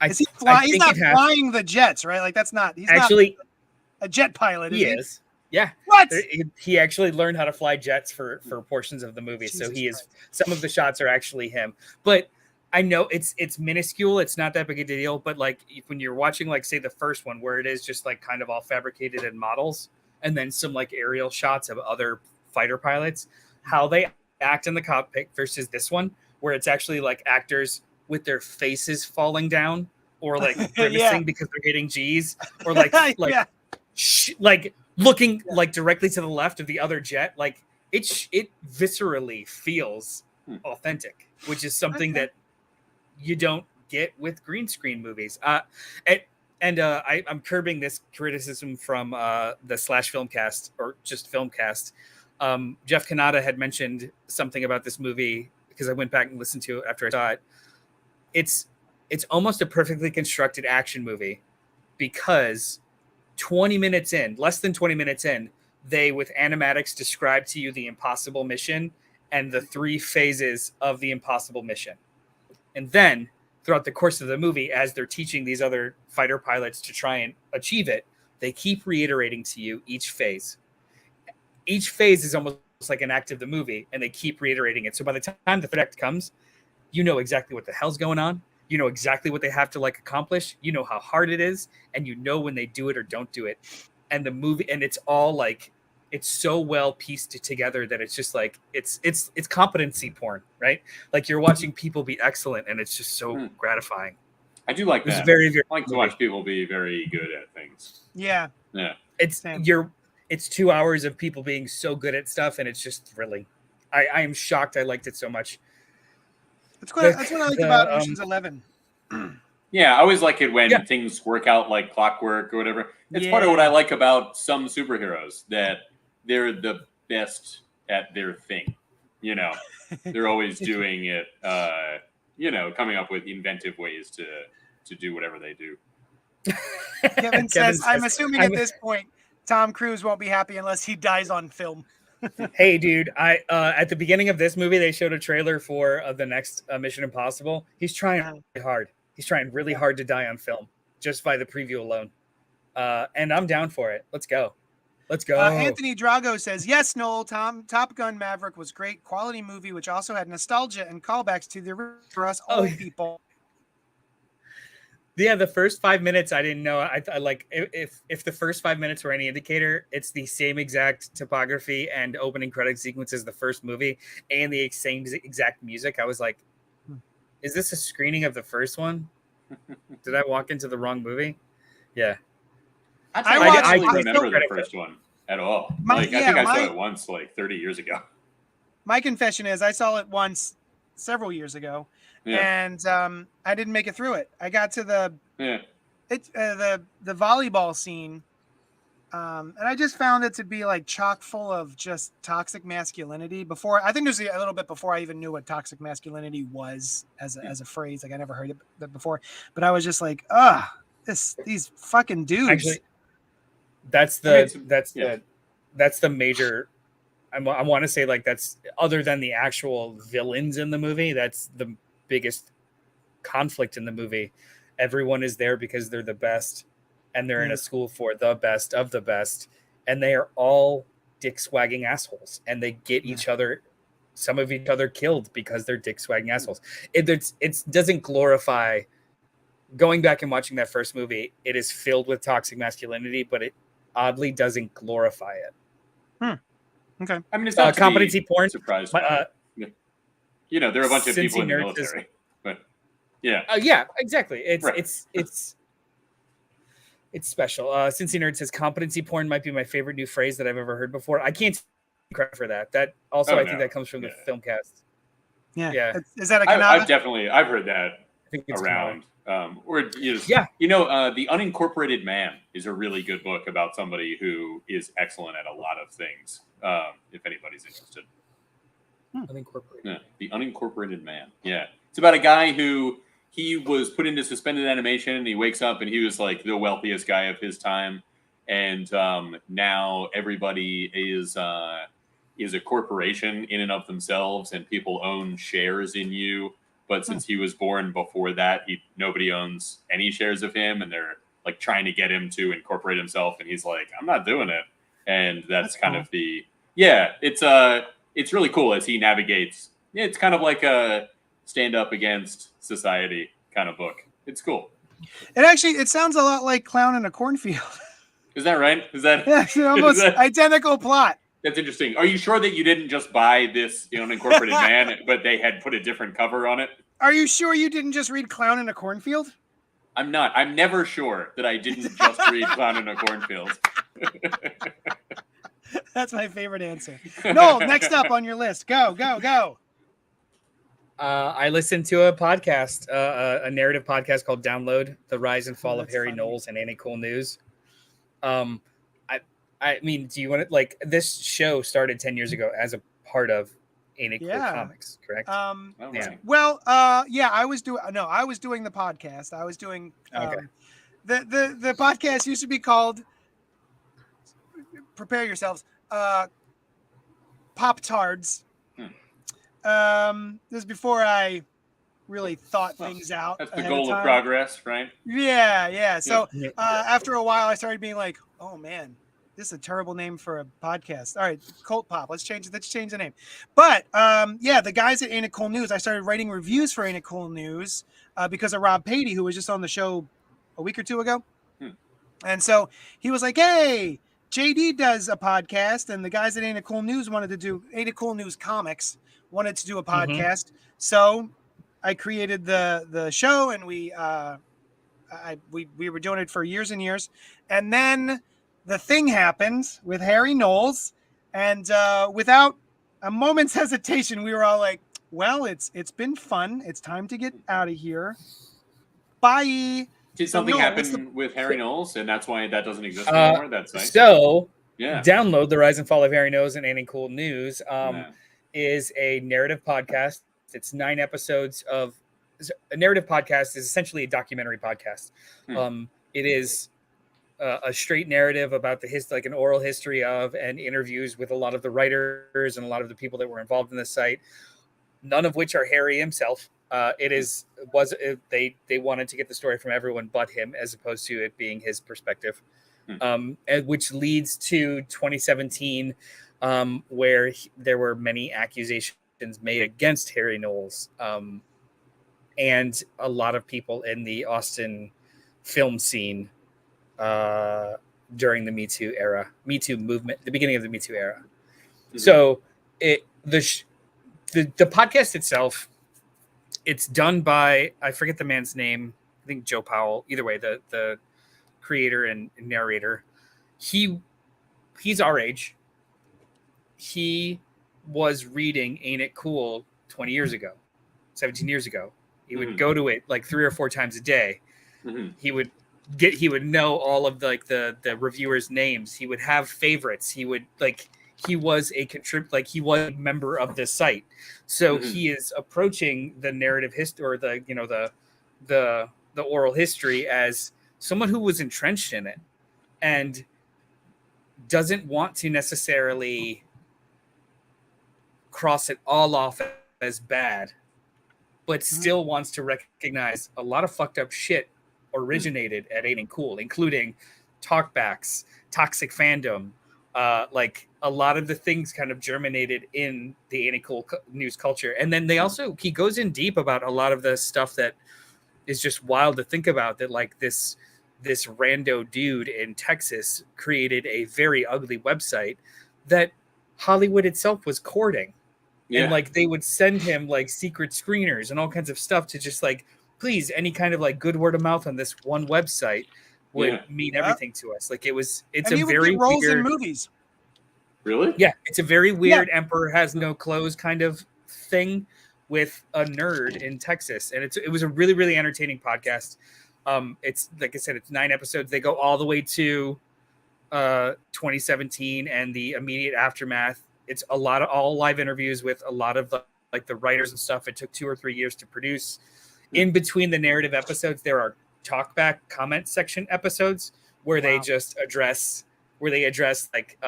Is he flying? He's not flying the jets, right? Like he's actually not a jet pilot, is he? is. Yeah. What? He actually learned how to fly jets for portions of the movie. Jesus so he Christ. is, some of the shots are actually him. But I know it's minuscule. It's not that big a deal. But like when you're watching, like say the first one where it is just like kind of all fabricated in models, and then some like aerial shots of other fighter pilots, how they act in the cockpit versus this one, where it's actually like actors with their faces falling down or like grimacing because they're hitting G's, or like like looking like directly to the left of the other jet. Like it viscerally feels authentic, which is something that you don't get with green screen movies. I'm curbing this criticism from the Slash Filmcast or just Filmcast. Jeff Kanata had mentioned something about this movie because I went back and listened to it after I saw it. It's almost a perfectly constructed action movie because 20 minutes in, less than 20 minutes in, they with animatics describe to you the impossible mission and the 3 phases of the impossible mission. And then throughout the course of the movie, as they're teaching these other fighter pilots to try and achieve it, they keep reiterating to you each phase. Each phase is almost like an act of the movie, and they keep reiterating it. So by the time the third act comes, you know exactly what the hell's going on. You know exactly what they have to like accomplish. You know how hard it is, and you know when they do it or don't do it. And the movie, and it's all like, it's so well pieced together that it's just like it's competency porn, right? Like you're watching people be excellent, and it's just so gratifying. I do like that. It's very, very I like to watch people be very good at things. Yeah. It's 2 hours of people being so good at stuff, and it's just thrilling. I am shocked I liked it so much. That's what I like about Ocean's 11. Yeah, I always like it when things work out like clockwork or whatever. It's part of what I like about some superheroes, that they're the best at their thing. You know, they're always doing it, coming up with inventive ways to do whatever they do. Kevin says, I'm assuming at this point, Tom Cruise won't be happy unless he dies on film. Hey, dude, at the beginning of this movie, they showed a trailer for the next Mission Impossible. He's trying really hard. He's trying really hard to die on film just by the preview alone. And I'm down for it. Let's go. Let's go. Anthony Drago says, yes, Noel, Top Gun Maverick was great. Quality movie, which also had nostalgia and callbacks to the for us old people. Yeah, the first 5 minutes, I didn't know. I like if the first 5 minutes were any indicator, it's the same exact topography and opening credit sequence as the first movie and the same exact music. I was like, is this a screening of the first one? Did I walk into the wrong movie? Yeah. I don't remember the first one at all. I think I saw it once, like 30 years ago. My confession is I saw it once several years ago. Yeah. And I didn't make it through it. I got to the volleyball scene, and I just found it to be like chock full of just toxic masculinity. I think there's a little bit before I even knew what toxic masculinity was as a phrase. Like I never heard it before, but I was just like, these fucking dudes. Actually, that's the major. I want to say like that's, other than the actual villains in the movie, that's the biggest conflict in the movie. Everyone is there because they're the best, and they're in a school for the best of the best, and they are all dick swagging assholes, and they get some of each other killed because they're dick swagging assholes. It doesn't glorify. Going back and watching that first movie, it is filled with toxic masculinity, but it oddly doesn't glorify it. Okay. I mean, it's not competency porn. Surprised. There are a bunch of people in the military, but yeah, exactly. It's special. Cincy Nerd says competency porn might be my favorite new phrase that I've ever heard before. I can't take credit for that. That also, I think that comes from the Filmcast. Yeah. Is that a Kanata? I've heard that I think it's around. Or you just, Yeah. The Unincorporated Man is a really good book about somebody who is excellent at a lot of things. If anybody's interested. Unincorporated. Yeah, The Unincorporated Man. Yeah, it's about a guy who he was put into suspended animation, and he wakes up and he was like the wealthiest guy of his time, and now everybody is a corporation in and of themselves, and people own shares in you. But since he was born before that, nobody owns any shares of him, and they're like trying to get him to incorporate himself, and he's like, "I'm not doing it." And that's kind of it's really cool as he navigates. Yeah, it's kind of like a stand up against society kind of book. It's cool. It sounds a lot like Clown in a Cornfield. Is that right? Is that it's almost identical plot? That's interesting. Are you sure that you didn't just buy this Unincorporated Man, but they had put a different cover on it? Are you sure you didn't just read Clown in a Cornfield? I'm not. I'm never sure that I didn't just read Clown in a Cornfield. That's my favorite answer. No, next up on your list. Go. I listened to a podcast, a narrative podcast called Download: The Rise and Fall of Harry Knowles and Ain't It Cool News. I mean, do you want to this show started 10 years ago as a part of Ain't It Cool Comics, correct? Well, I was doing the podcast. I was doing the podcast used to be called, prepare yourselves, Pop Tards. This is before I really thought things out. That's the goal of progress, right? Yeah. So after a while, I started being like, oh man, this is a terrible name for a podcast. All right, CultPop. Let's change the name. But the guys at Ain't It Cool News, I started writing reviews for Ain't It Cool News because of Rob Patey, who was just on the show a week or two ago. And so he was like, hey, JD does a podcast, and the guys at Ain't It Cool News wanted to do Ain't It Cool News Comics wanted to do a podcast. So I created the show, and we were doing it for years and years. And then the thing happened with Harry Knowles, and without a moment's hesitation, we were all like, well, it's been fun. It's time to get out of here. Bye. Did something happen with Harry Knowles, and that's why that doesn't exist anymore? That's nice. So, Download: The Rise and Fall of Harry Knowles and Ain't It Cool News is a narrative podcast. It's 9 episodes of a narrative podcast. Is essentially a documentary podcast. It is a straight narrative about the an oral history of, and interviews with a lot of the writers and a lot of the people that were involved in the site, none of which are Harry himself. They wanted to get the story from everyone but him, as opposed to it being his perspective, and which leads to 2017, where there were many accusations made against Harry Knowles, and a lot of people in the Austin film scene during the Me Too movement, the beginning of the Me Too era. So the podcast itself, it's done by, I forget the man's name. I think Joe Powell. Either way, the creator and narrator, he's our age. He was reading Ain't It Cool 20 years ago, 17 years ago. He would go to it like 3 or 4 times a day. He would know all of the reviewers' names. He would have favorites. He was he was a member of this site. So he is approaching the narrative history, or the oral history, as someone who was entrenched in it and doesn't want to necessarily cross it all off as bad, but still wants to recognize a lot of fucked up shit originated at Ain't It Cool, including talkbacks, toxic fandom, like a lot of the things kind of germinated in the Ain't It Cool news culture. And then he goes in deep about a lot of the stuff that is just wild to think about, that like this rando dude in Texas created a very ugly website that Hollywood itself was courting. And like they would send him like secret screeners and all kinds of stuff to just like, please, any kind of like good word of mouth on this one website would mean everything to us. Like it's a very roles weird in movies. Really? Yeah, it's a very weird Emperor has no clothes kind of thing, with a nerd in Texas, and it was a really, really entertaining podcast. It's like I said, it's 9 episodes. They go all the way to 2017 and the immediate aftermath. It's a lot of all live interviews with a lot of the writers and stuff. It took 2 or 3 years to produce. In between the narrative episodes, there are talkback comment section episodes where they just address like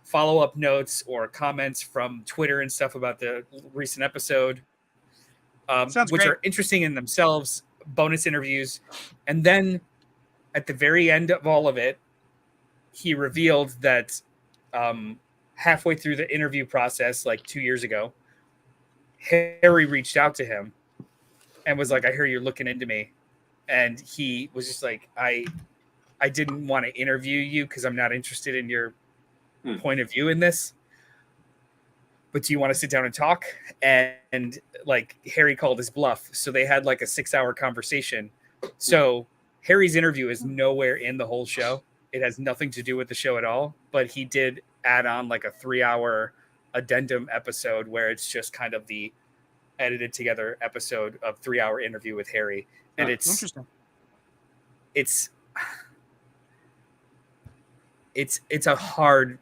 follow-up notes or comments from Twitter and stuff about the recent episode, which great. are interesting in themselves, bonus interviews. And then at the very end of all of it, he revealed that halfway through the interview process, like 2 years ago, Harry reached out to him and was like, I hear you're looking into me. And he was just like, I didn't want to interview you because I'm not interested in your point of view in this. But do you want to sit down and talk? And like Harry called his bluff. So they had like a 6-hour conversation. So Harry's interview is nowhere in the whole show. It has nothing to do with the show at all. But he did add on like a 3-hour addendum episode where it's just kind of the edited together episode of 3-hour interview with Harry. And it's interesting. It's a hard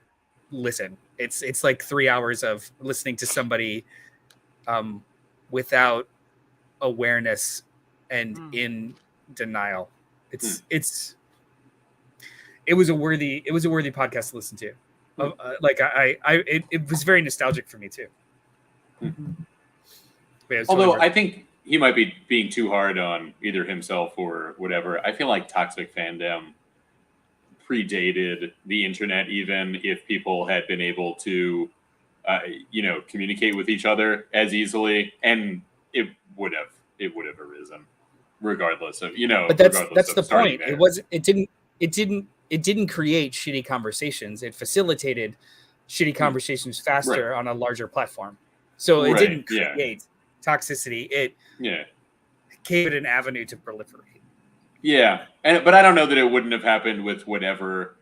listen. It's like 3 hours of listening to somebody without awareness and in denial. It was a worthy podcast to listen to. It was very nostalgic for me too. Although I think he might be being too hard on either himself or whatever. I feel like toxic fandom predated the internet, even if people had been able to, communicate with each other as easily, and it would have arisen regardless of, But that's the point. There. It didn't create shitty conversations. It facilitated shitty conversations faster on a larger platform. So it didn't create toxicity. It gave it an avenue to proliferate. Yeah, but I don't know that it wouldn't have happened with whatever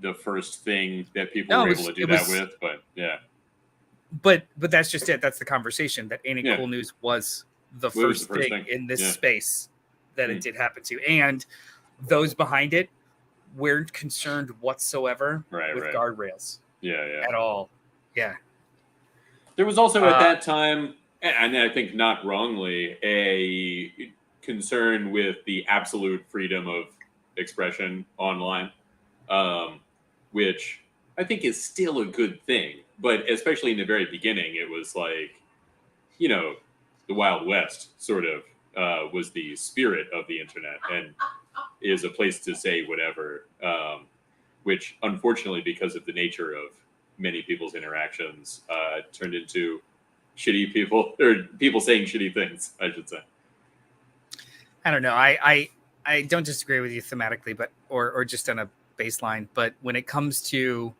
the first thing that people were able to do that with. But but that's just it. That's the conversation. That Ain't It Cool News was the first thing in this space that it did happen to, and those behind it weren't concerned whatsoever with guardrails. At all. Yeah. There was also at that time, and I think not wrongly, a concern with the absolute freedom of expression online, which I think is still a good thing. But especially in the very beginning, it was like, the Wild West sort of was the spirit of the internet and is a place to say whatever, which unfortunately, because of the nature of many people's interactions, turned into shitty people, or people saying shitty things, I should say. I don't know. I don't disagree with you thematically, but or just on a baseline. But when it comes to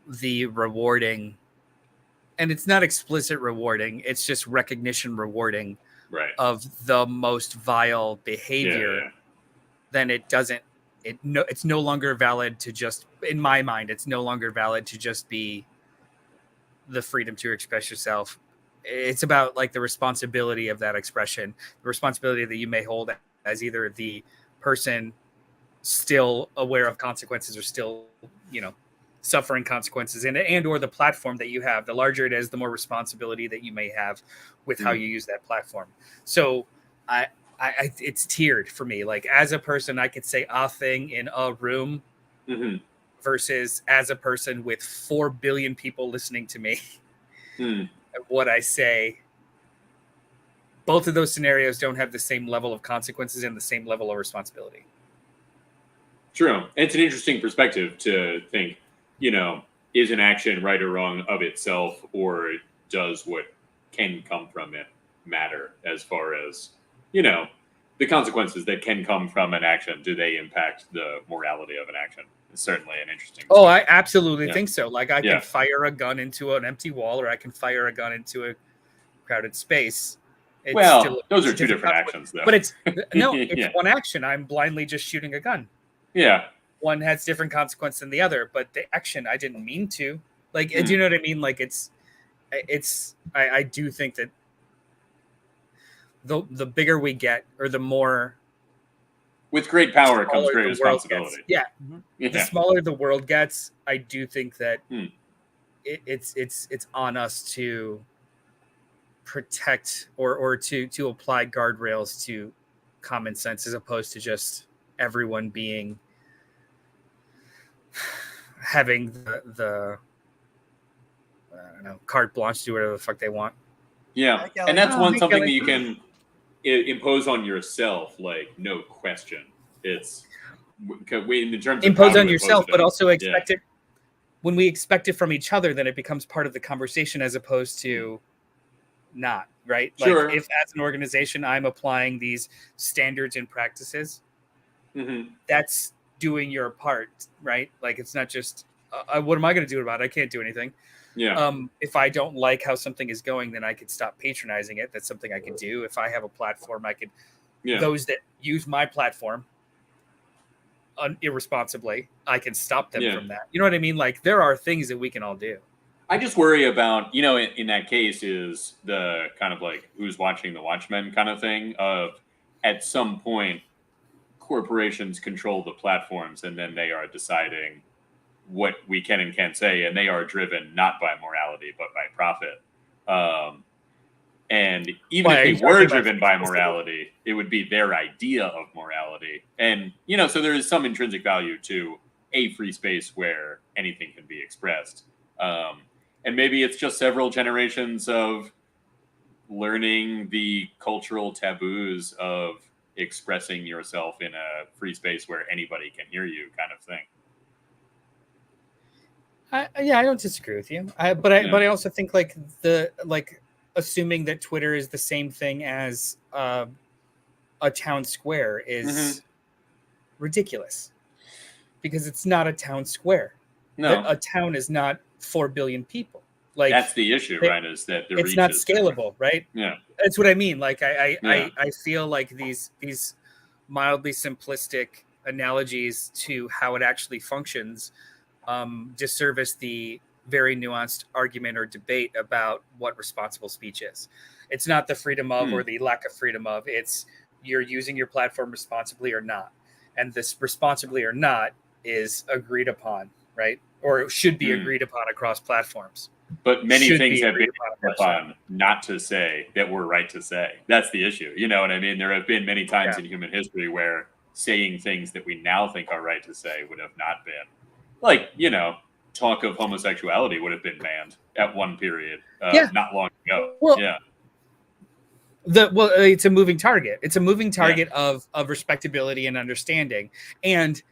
the rewarding, and it's not explicit rewarding, it's just recognition rewarding of the most vile behavior, then it's no longer valid to just, in my mind, it's no longer valid to just be the freedom to express yourself. It's about like the responsibility of that expression, the responsibility that you may hold as either the person still aware of consequences or still, suffering consequences in it, and or the platform that you have. The larger it is, the more responsibility that you may have with how you use that platform. So I it's tiered for me. Like as a person, I could say a thing in a room versus as a person with 4 billion people listening to me. What I say, both of those scenarios don't have the same level of consequences and the same level of responsibility. True. It's an interesting perspective to think, is an action right or wrong of itself, or does what can come from it matter as far as, the consequences that can come from an action? Do they impact the morality of an action? It's certainly an interesting perspective. I absolutely think so. Like I can fire a gun into an empty wall, or I can fire a gun into a crowded space. Those are two different actions, though. But it's one action. I'm blindly just shooting a gun. Yeah. One has different consequence than the other, but the action I didn't mean to. Like, do you know what I mean? Like, I do think that the bigger we get, or the more with great power comes smaller great the world responsibility. gets. Yeah, Yeah. the smaller the world gets, I do think that Hmm. it's on us to protect or to apply guardrails to common sense, as opposed to just everyone being having the I don't know, carte blanche to do whatever the fuck they want. Yeah, Hi, Kelly. and that's Oh, hey, something Kelly. that you can impose on yourself, like no question. It's in terms of Impose how on to yourself, it but on. also expect it. When we expect it from each other, then it becomes part of the conversation, as opposed to not, right? Sure. Like, if as an organization I'm applying these standards and practices, that's doing your part, right? Like, it's not just what am I going to do about it? I can't do anything. Yeah. If I don't like how something is going, then I could stop patronizing it. That's something I could do. If I have a platform, I could those that use my platform irresponsibly, I can stop them from that. You know what I mean? Like, there are things that we can all do. I just worry about, in that case, is the kind of like who's watching the Watchmen kind of thing of, at some point, corporations control the platforms, and then they are deciding what we can and can't say, and they are driven not by morality but by profit. And even if they were driven by morality, it would be their idea of morality. And, so there is some intrinsic value to a free space where anything can be expressed. And maybe it's just several generations of learning the cultural taboos of expressing yourself in a free space where anybody can hear you, kind of thing. I don't disagree with you. But I also think assuming that Twitter is the same thing as a town square is ridiculous, because it's not a town square. No, a town is not 4 billion people. Like, that's the issue, right? Is that the it's reach not is scalable, different. right? Yeah, that's what I mean. Like, I feel like these mildly simplistic analogies to how it actually functions disservice the very nuanced argument or debate about what responsible speech is. It's not the freedom of or the lack of freedom of. It's you're using your platform responsibly or not. And this responsibly or not is agreed upon, right? Or should be agreed upon across platforms. But many things have been agreed upon not to say that we're right to say. That's the issue. You know what I mean? There have been many times in human history where saying things that we now think are right to say would have not been. Like, talk of homosexuality would have been banned at one period, not long ago. Well, it's a moving target. It's a moving target of respectability and understanding, and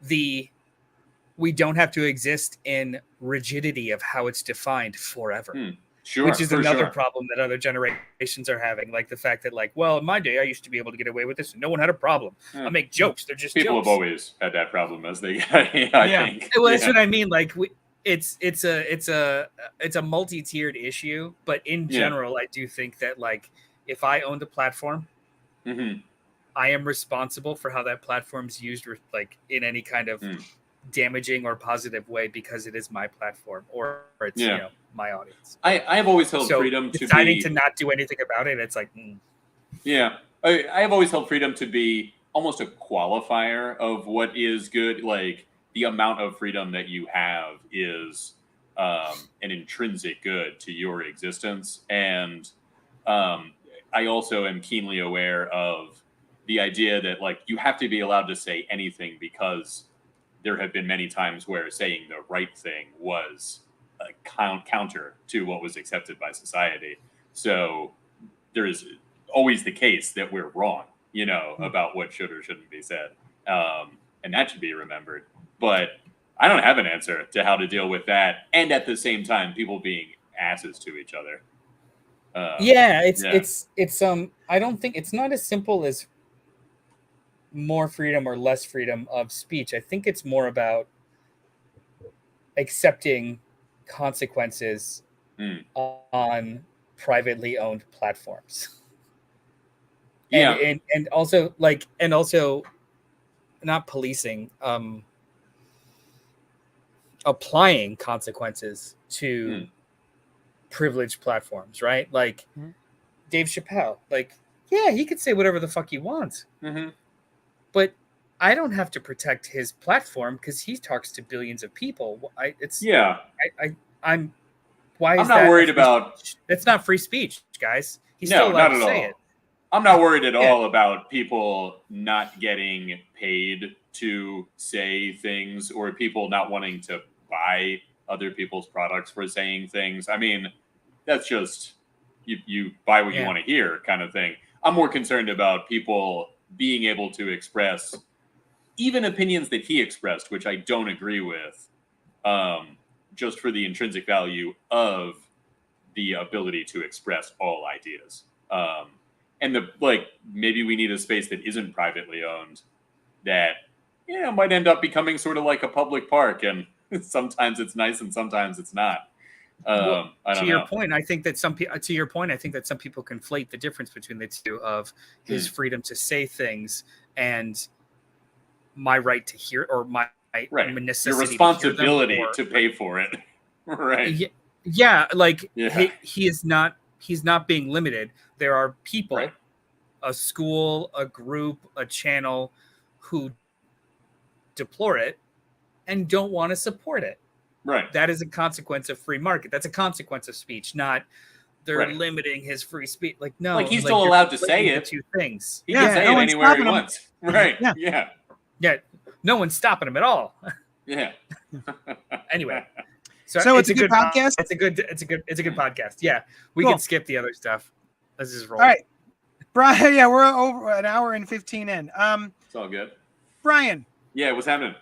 we don't have to exist in rigidity of how it's defined forever. Sure, which is another problem that other generations are having. Like the fact that, like, well, in my day, I used to be able to get away with this and no one had a problem. I make jokes. They're just people jokes. have always had that problem as they I think. Well, that's what I mean. Like, it's a multi-tiered issue, but in general, I do think that, like, if I owned a platform, I am responsible for how that platform's used, like, in any kind of damaging or positive way, because it is my platform or it's my audience. I have always held freedom to deciding to not do anything about it. It's like I have always held freedom to be almost a qualifier of what is good. Like, the amount of freedom that you have is an intrinsic good to your existence. And I also am keenly aware of the idea that, like, you have to be allowed to say anything, because there have been many times where saying the right thing was a counter to what was accepted by society. So there is always the case that we're wrong, about what should or shouldn't be said. And that should be remembered. But I don't have an answer to how to deal with that. And at the same time, people being asses to each other. It's I don't think it's not as simple as more freedom or less freedom of speech. I think it's more about accepting consequences on privately owned platforms. And also not policing, applying consequences to privileged platforms, right? Like Mhm. Dave Chappelle, like, yeah, he could say whatever the fuck he wants, Mm-hmm. but I don't have to protect his platform because he talks to billions of people. Yeah. I'm. Why I'm is not that? worried about. It's not free speech, guys. He's still No, allowed not to at say all. it. I'm not worried at Yeah. all about people not getting paid to say things or people not wanting to buy other people's products for saying things. I mean, that's just you buy what you Yeah. want to hear kind of thing. I'm more concerned about people being able to express even opinions that he expressed, which I don't agree with, just for the intrinsic value of the ability to express all ideas. And maybe we need a space that isn't privately owned that might end up becoming sort of like a public park, and sometimes it's nice and sometimes it's not. Well, I don't to your know. point, I think that some people. To your point, I think that some people conflate the difference between the two of his freedom to say things and my right to hear, or my Right, necessity your to hear them, responsibility or, to pay for it. Right. Yeah, like Yeah. he is not. He's not being limited. There are people, Right. a school, a group, a channel, who deplore it and don't want to support it. Right. That is a consequence of free market. That's a consequence of speech, not they're Right. limiting his free speech. Like, no, Like, he's like, still you're allowed to say conflating the it. two things. He can say it no one's anywhere he stopping him. wants. Right. Yeah. Yeah. Yeah, no one's stopping him at all. Yeah. Anyway, So it's a good podcast? It's a good podcast. Yeah, we Cool. can skip the other stuff. Let's just roll. All right, Brian. Yeah, we're over an hour and 15 in. It's all good. Brian, Yeah, what's happening?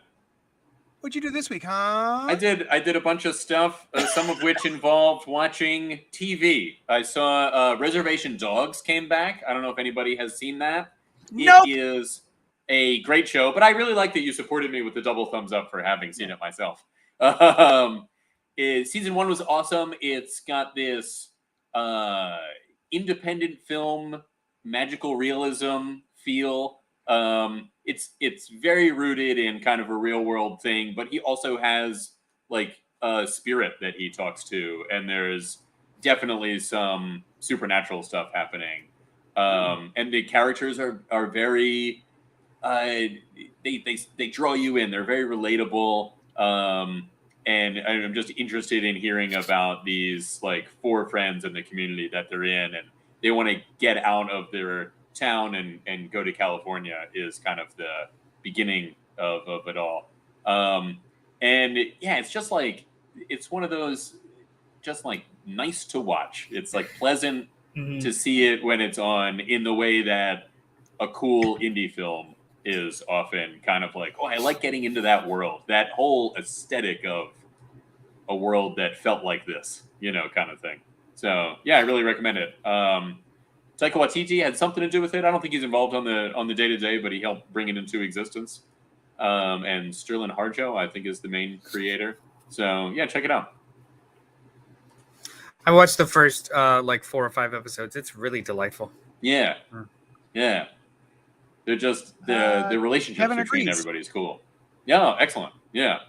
what'd you do this week, huh? I did a bunch of stuff, some of which involved watching TV. I saw Reservation Dogs came back. I don't know if anybody has seen that. Nope. It is a great show, but I really like that you supported me with the double thumbs up for having seen it myself. Season 1 was awesome. It's got this independent film, magical realism feel. It's very rooted in kind of a real world thing, but he also has like a spirit that he talks to, and there's definitely some supernatural stuff happening. And the characters are very they draw you in. They're very relatable. And I'm just interested in hearing about these like 4 friends in the community that they're in, and they want to get out of their town and go to California is kind of the beginning of it all. And it's just like, it's one of those just like nice to watch. It's like pleasant to see it when it's on, in the way that a cool indie film is often kind of like, oh, I like getting into that world, that whole aesthetic of a world that felt like this, kind of thing. So yeah, I really recommend it. Taika Waititi had something to do with it. I don't think he's involved on the day-to-day, but he helped bring it into existence. And Sterling Harjo, I think, is the main creator. So yeah, check it out. I watched the first 4 or 5 episodes. It's really delightful. Yeah. Yeah. They're just the relationships Kevin between agrees. everybody is cool. Yeah, excellent. Yeah.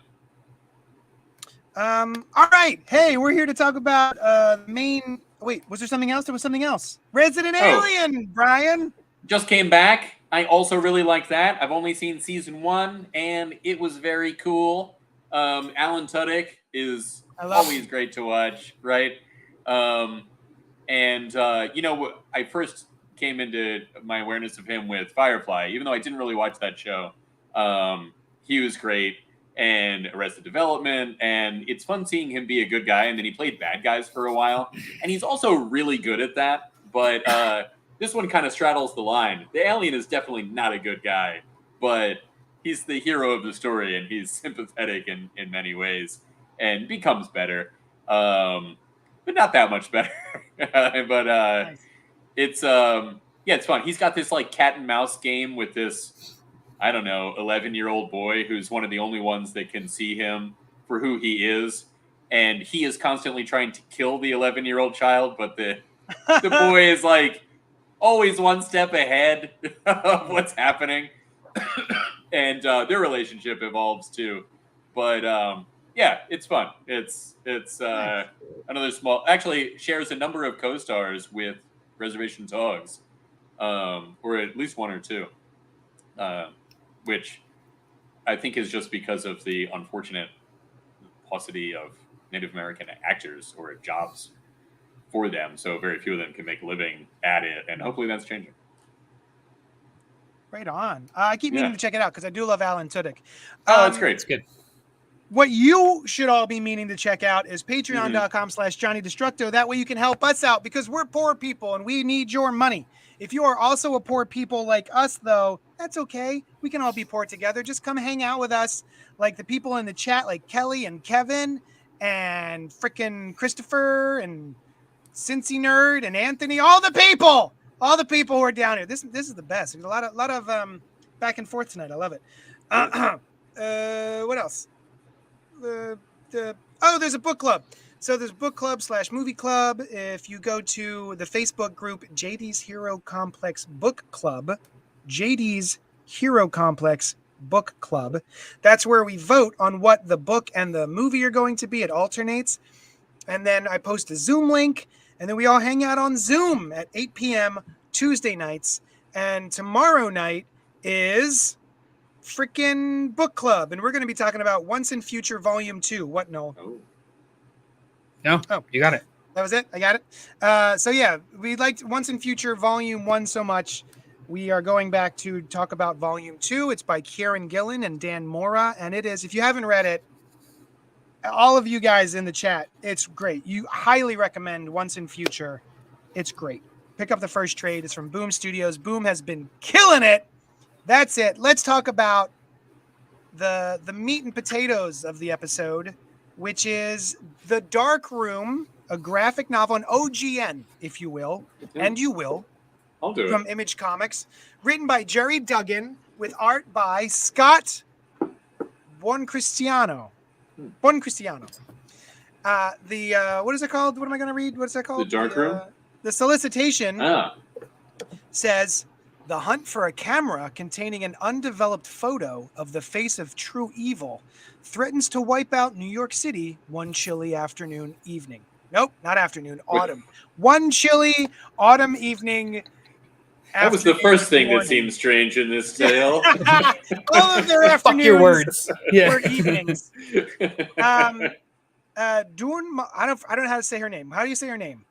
All right. Hey, we're here to talk about main. Wait, was there something else? There was something else. Resident Alien, Brian. Just came back. I also really like that. I've only seen season 1, and it was very cool. Alan Tudyk is always great to watch, right? I first came into my awareness of him with Firefly, even though I didn't really watch that show. He was great, and Arrested Development, and it's fun seeing him be a good guy, and then he played bad guys for a while, and he's also really good at that, but this one kind of straddles the line. The alien is definitely not a good guy, but he's the hero of the story, and he's sympathetic in many ways, and becomes better, but not that much better. Nice. It's it's fun. He's got this like cat and mouse game with this, I don't know, 11-year-old boy who's one of the only ones that can see him for who he is, and he is constantly trying to kill the 11-year-old child, but the boy is like always one step ahead of what's happening. And their relationship evolves too. But Yeah, it's fun. It's another small. Actually, shares a number of co-stars with Reservation Dogs, or at least one or two, which I think is just because of the unfortunate paucity of Native American actors or jobs for them. So very few of them can make a living at it, and hopefully that's changing. Right on. I keep meaning to check it out because I do love Alan Tudyk. Oh, that's great. It's good. What you should all be meaning to check out is patreon.com/JohnnyDestructo. That way you can help us out because we're poor people and we need your money. If you are also a poor people like us, though, that's okay. We can all be poor together. Just come hang out with us, like the people in the chat, like Kelly and Kevin and frickin' Christopher and Cincy Nerd and Anthony. All the people who are down here. This is the best. There's a lot of back and forth tonight. I love it. What else? There's a book club. So there's book club /movie club. If you go to the Facebook group JD's Hero Complex Book Club, JD's Hero Complex Book Club, that's where we vote on what the book and the movie are going to be. It alternates. And then I post a Zoom link, and then we all hang out on Zoom at 8 p.m. Tuesday nights. And tomorrow night is freaking book club, and we're going to be talking about Once and Future Volume 2. What, Noel? No, you got it. That was it? I got it? So yeah, we liked Once and Future Volume 1 so much. We are going back to talk about Volume 2. It's by Kieran Gillen and Dan Mora, and it is, if you haven't read it, all of you guys in the chat, it's great. You highly recommend Once and Future. It's great. Pick up the first trade. It's from Boom Studios. Boom has been killing it. That's it. Let's talk about the meat and potatoes of the episode, which is The Dark Room, a graphic novel, an OGN, if you will, and you will. I'll do it. From Image Comics, written by Gerry Duggan, with art by Scott Buoncristiano. Buoncristiano. What is it called? What am I going to read? What is that called? The Dark Room? The solicitation says, the hunt for a camera containing an undeveloped photo of the face of true evil threatens to wipe out New York City one chilly evening. Nope, not afternoon, autumn. One chilly autumn evening. That was the first thing that seemed strange in this tale. All of their afternoons Fuck your words. were evenings. I don't know how to say her name. How do you say her name?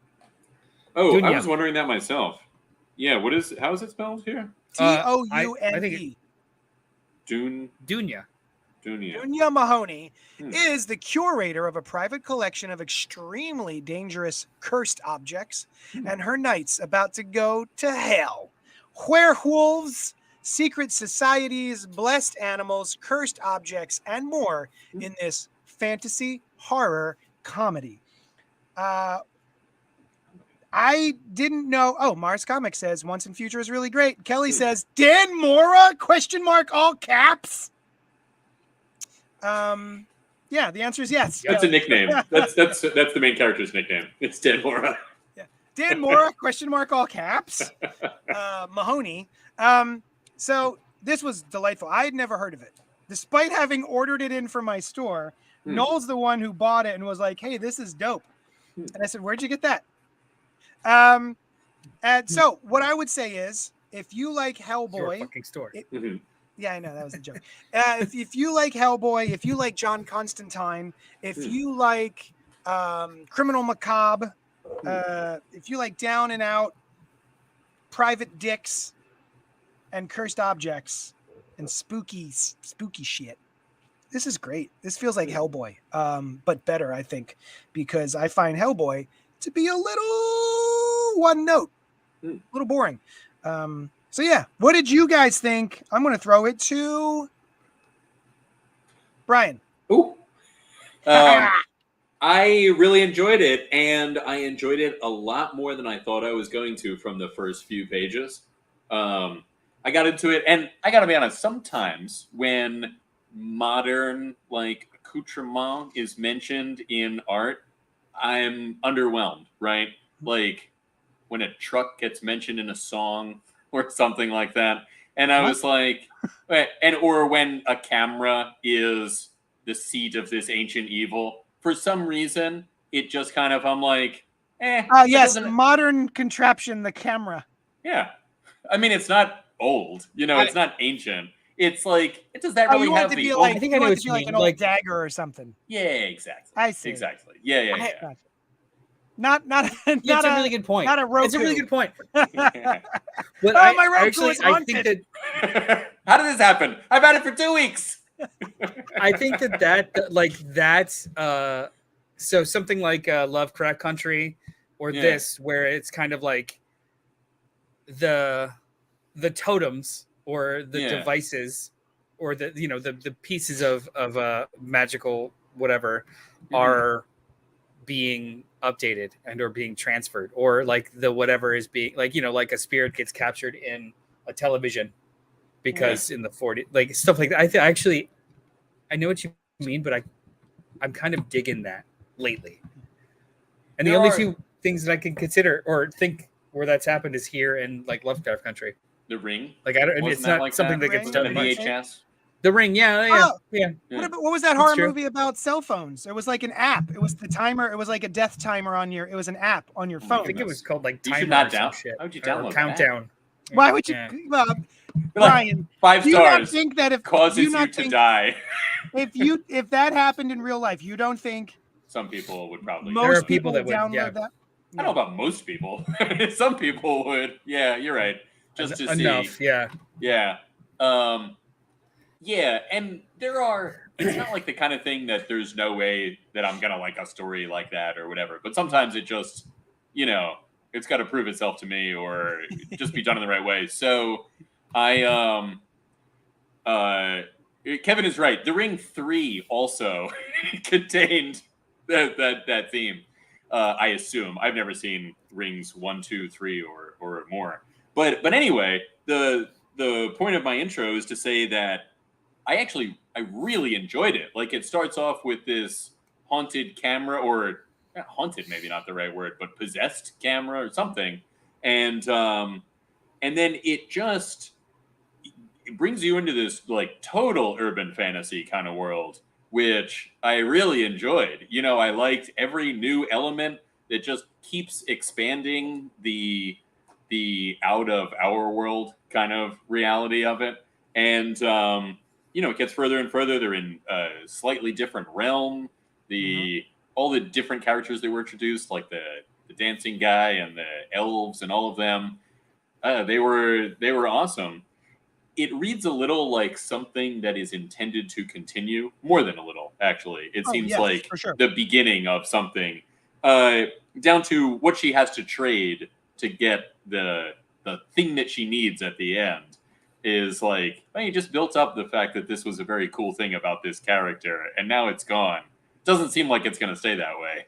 Oh, Dunya. I was wondering that myself. Yeah, how is it spelled here? Toune. Dunya. Dunya Mahoney is the curator of a private collection of extremely dangerous cursed objects, and her night's about to go to hell. Werewolves, secret societies, blessed animals, cursed objects, and more in this fantasy horror comedy. I didn't know. Oh, Mars Comics says Once and Future is really great. Kelly says Dan Mora ? All caps. Yeah, the answer is yes. That's a nickname. That's the main character's nickname. It's Dan Mora. Yeah, Dan Mora ? All caps. Mahoney. So this was delightful. I had never heard of it, despite having ordered it in from my store. Noel's the one who bought it and was like, "Hey, this is dope." And I said, "Where'd you get that?" And so what I would say is, if you like Hellboy, Your fucking store. Yeah, I know that was a joke. If you like Hellboy, if you like John Constantine, if you like Criminal Macabre, if you like down and out private dicks and cursed objects and spooky shit, this is great. This feels like Hellboy, but better, I think, because I find Hellboy to be a little one note, a little boring. So yeah, what did you guys think? I'm going to throw it to Brian. Ooh. I really enjoyed it, and I enjoyed it a lot more than I thought I was going to from the first few pages. I got into it, and I got to be honest, sometimes when modern accoutrement is mentioned in art, I'm underwhelmed, right? Like when a truck gets mentioned in a song or something like that. And I was like, or when a camera is the seat of this ancient evil. For some reason, it just kind of, I'm like, that yes, doesn't- modern contraption, the camera. Yeah. I mean, it's not old, it's not ancient. It's like, does that Oh, really you want have it to the be old... like, I think you I know want it what to be you like mean, an old like- dagger or something. Yeah, exactly. I see. Exactly. Yeah. Gotcha. Not Yeah, it's a really good point. Not a Roku. It's a really good point. Yeah. But my Roku is I think haunted. that How did this happen? I've had it for 2 weeks. I think that's so something like Lovecraft Country or this, where it's kind of like the totems or the devices or the pieces of magical whatever are being updated and or being transferred, or like the whatever is being like a spirit gets captured in a television because in the 40s, like stuff like that. I know what you mean, but I'm kind of digging that lately. And the only two things that I can consider or think where that's happened is here in like Lovecraft Country. The Ring. Like I don't. Wasn't It's that not like something that gets done The much. VHS. The Ring, yeah. What was that That's horror true. movie about cell phones? It was like an app. It was the timer. It was like a death timer on your. It was an app on your Oh my phone. I think it was called like You should Timer not or some down- shit. How would you Or download that? Countdown? Why would you, Yeah. Brian? 5 Do you not stars think that if causes do you not to think die. if that happened in real life, you don't think Some people would probably. most There are download people it. would that would, download yeah. that? I don't know about most people. Some people would. Yeah, you're right. Just to enough, see. yeah. Yeah. Yeah, and there are. It's not like the kind of thing that there's no way that I'm gonna like a story like that or whatever. But sometimes it just, it's got to prove itself to me or just be done in the right way. So, Kevin is right. The Ring 3 also contained that theme. I assume I've never seen Rings 1, 2, 3, or more. But anyway, the point of my intro is to say that I really enjoyed it. Like, it starts off with this haunted camera, or haunted, maybe not the right word, but possessed camera or something, and then it brings you into this like total urban fantasy kind of world, which I really enjoyed. I liked every new element that just keeps expanding the out of our world kind of reality of it, and it gets further and further. They're in a slightly different realm. All the different characters that were introduced, like the dancing guy and the elves and all of them, they were awesome. It reads a little like something that is intended to continue, more than a little, actually. It seems like for sure. the beginning of something, down to what she has to trade to get the thing that she needs at the end. Is like, you just built up the fact that this was a very cool thing about this character, and now it's gone. Doesn't seem like it's going to stay that way,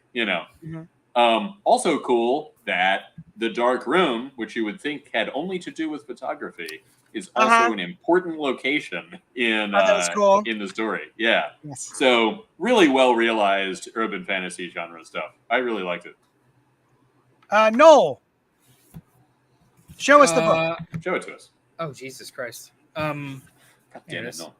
Also cool that the dark room, which you would think had only to do with photography, is also an important location in cool. in the story. Yeah. Yes. So really well realized urban fantasy genre stuff. I really liked it. Noel, show us the book. Show it to us. Oh, Jesus Christ. God There damn it it, is. no.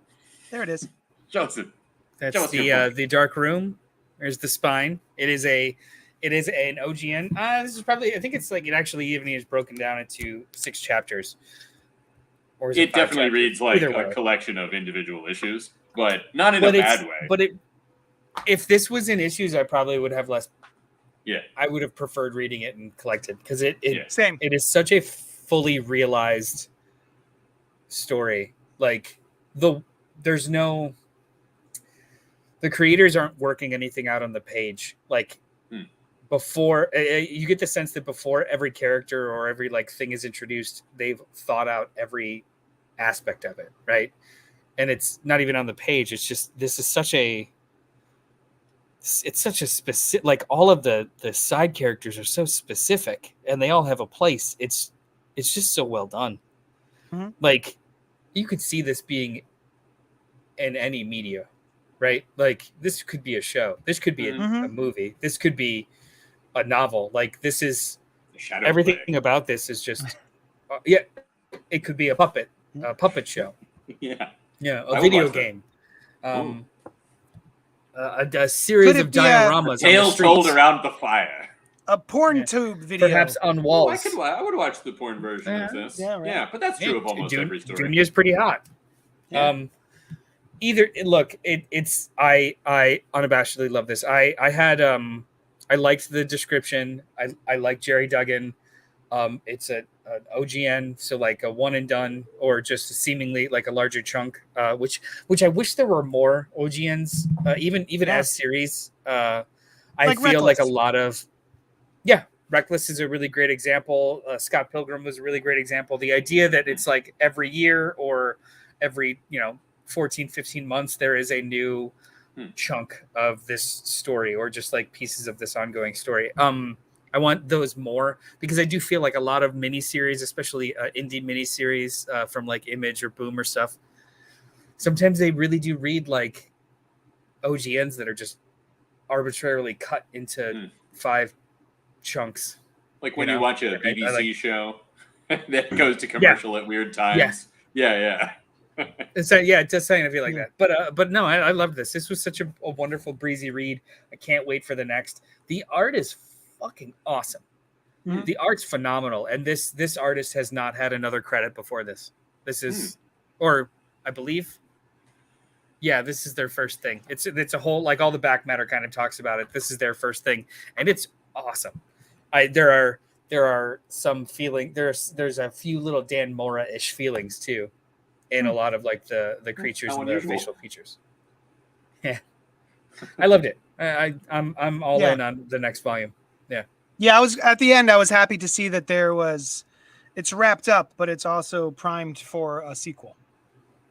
There it is. Johnson. That's Show us your book. the dark room. There's the spine. It is an OGN. This is probably, I think it's like, it actually even is broken down into 6 chapters. Or is It 5 definitely chapters? reads like Either a way. collection of individual issues, but not in a bad way. But if this was in issues, I probably would have less. Yeah. I would have preferred reading it and collected, because Same. it is such a fully realized story. Like the creators aren't working anything out on the page. Like before, you get the sense that before every character or every like thing is introduced, they've thought out every aspect of it, right? And it's not even on the page. It's just, it's such a specific, like all of the side characters are so specific and they all have a place. It's just so well done. Like you could see this being in any media, right? Like this could be a show. This could be a movie. This could be a novel. Like this is everything about this is just, it could be a puppet show. Yeah. Yeah. I A would video watch that. game. a series Could it of be a dioramas on the Tales streets. told around the fire. A porn Yeah. tube video. Perhaps on Oh, walls. I would watch the porn version of this. Yeah, right. Yeah, but that's true of almost every story. Junior's pretty hot. Yeah. It's I unabashedly love this. I liked the description. I like Gerry Duggan. It's an OGN, so like a one and done, or just seemingly like a larger chunk. Which I wish there were more OGNs, even as series. I Like feel like a Reckless. lot of Reckless is a really great example. Scott Pilgrim was a really great example. The idea that it's like every year or every 14, 15 months there is a new chunk of this story, or just like pieces of this ongoing story. I want those more, because I do feel like a lot of miniseries, especially indie miniseries from like Image or Boom or stuff, sometimes they really do read like OGNs that are just arbitrarily cut into 5 chunks. Like when you watch a BBC like, show that goes to commercial at weird times. Yeah. So it does something to feel like that. But no, I love this. This was such a wonderful breezy read. I can't wait for the next. The art is fucking awesome. Mhm. The art's phenomenal, and this artist has not had another credit before this. This is, or I believe, this is their first thing. It's a whole, like, all the back matter kind of talks about it. This is their first thing, and it's awesome. There are some feeling. There's a few little Dan Mora-ish feelings too, in a lot of like the creatures and the facial features. Yeah, I loved it. I'm all in on the next volume. Yeah, I was at the end. I was happy to see that it's wrapped up, but it's also primed for a sequel.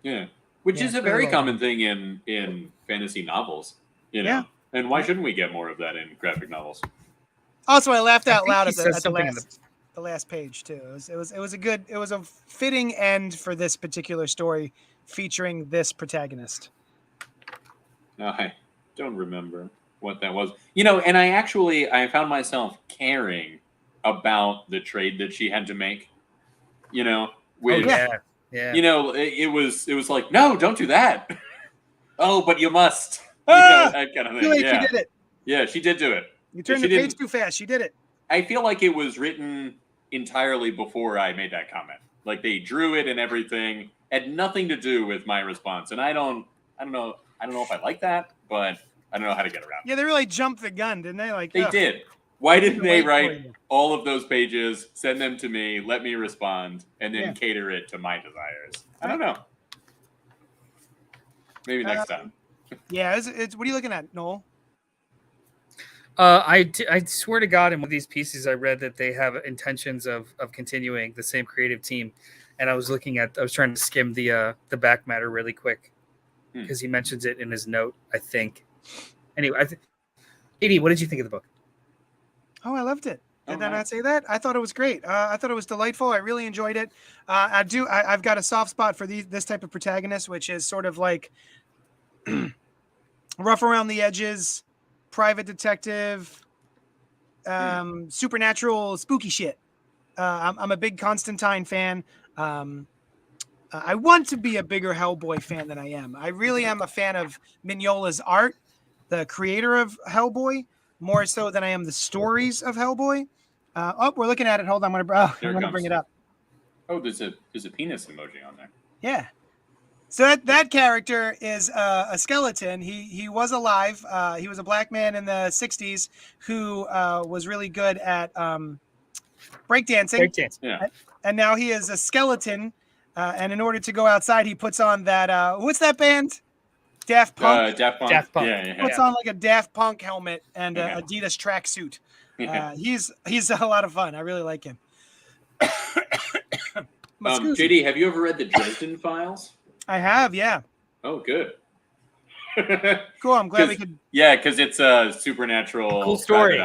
Yeah, which is a very common thing in fantasy novels, Yeah. And why shouldn't we get more of that in graphic novels? Also, I laughed out think loud he at says something in the last page too. It was a fitting end for this particular story, featuring this protagonist. I don't remember what that was. And I found myself caring about the trade that she had to make. Which, it was like, no, don't do that. Oh, but you must. That kind of thing. She did it. Yeah, she did do it. You turned the page too fast. She did it. I feel like it was written entirely before I made that comment. Like, they drew it and everything. Had nothing to do with my response. And I don't know if I like that, but I don't know how to get around it. Yeah, they really jumped the gun, didn't they? Like, They did. Why didn't they write all of those pages, send them to me, let me respond, and then cater it to my desires? I don't know. Maybe next time. Yeah, it's what are you looking at, Noel? I swear to God, in one of these pieces, I read that they have intentions of continuing the same creative team, and I was trying to skim the back matter really quick because he mentions it in his note, I think. Anyway, Edie, what did you think of the book? Oh, I loved it. Did I not say that? I thought it was great. I thought it was delightful. I really enjoyed it. I've got a soft spot for this type of protagonist, which is sort of like rough around the edges, private detective, supernatural, spooky shit. I'm a big Constantine fan. I want to be a bigger Hellboy fan than I am. I really am a fan of Mignola's art, the creator of Hellboy, more so than I am the stories of Hellboy. We're looking at it. Hold on, I'm gonna bring it up. Oh, there's a penis emoji on there. Yeah. So that character is a skeleton. He was alive. He was a black man in the 60s who was really good at breakdancing. Yeah. And now he is a skeleton. And in order to go outside, he puts on that. What's that band? Daft Punk. Daft Punk. Daft Punk. Yeah. Puts on like a Daft Punk helmet and a Adidas tracksuit. He's a lot of fun. I really like him. JD, have you ever read the Dresden Files? I have, yeah. Oh, good. Cool. I'm glad we could. Yeah, because it's a supernatural cool story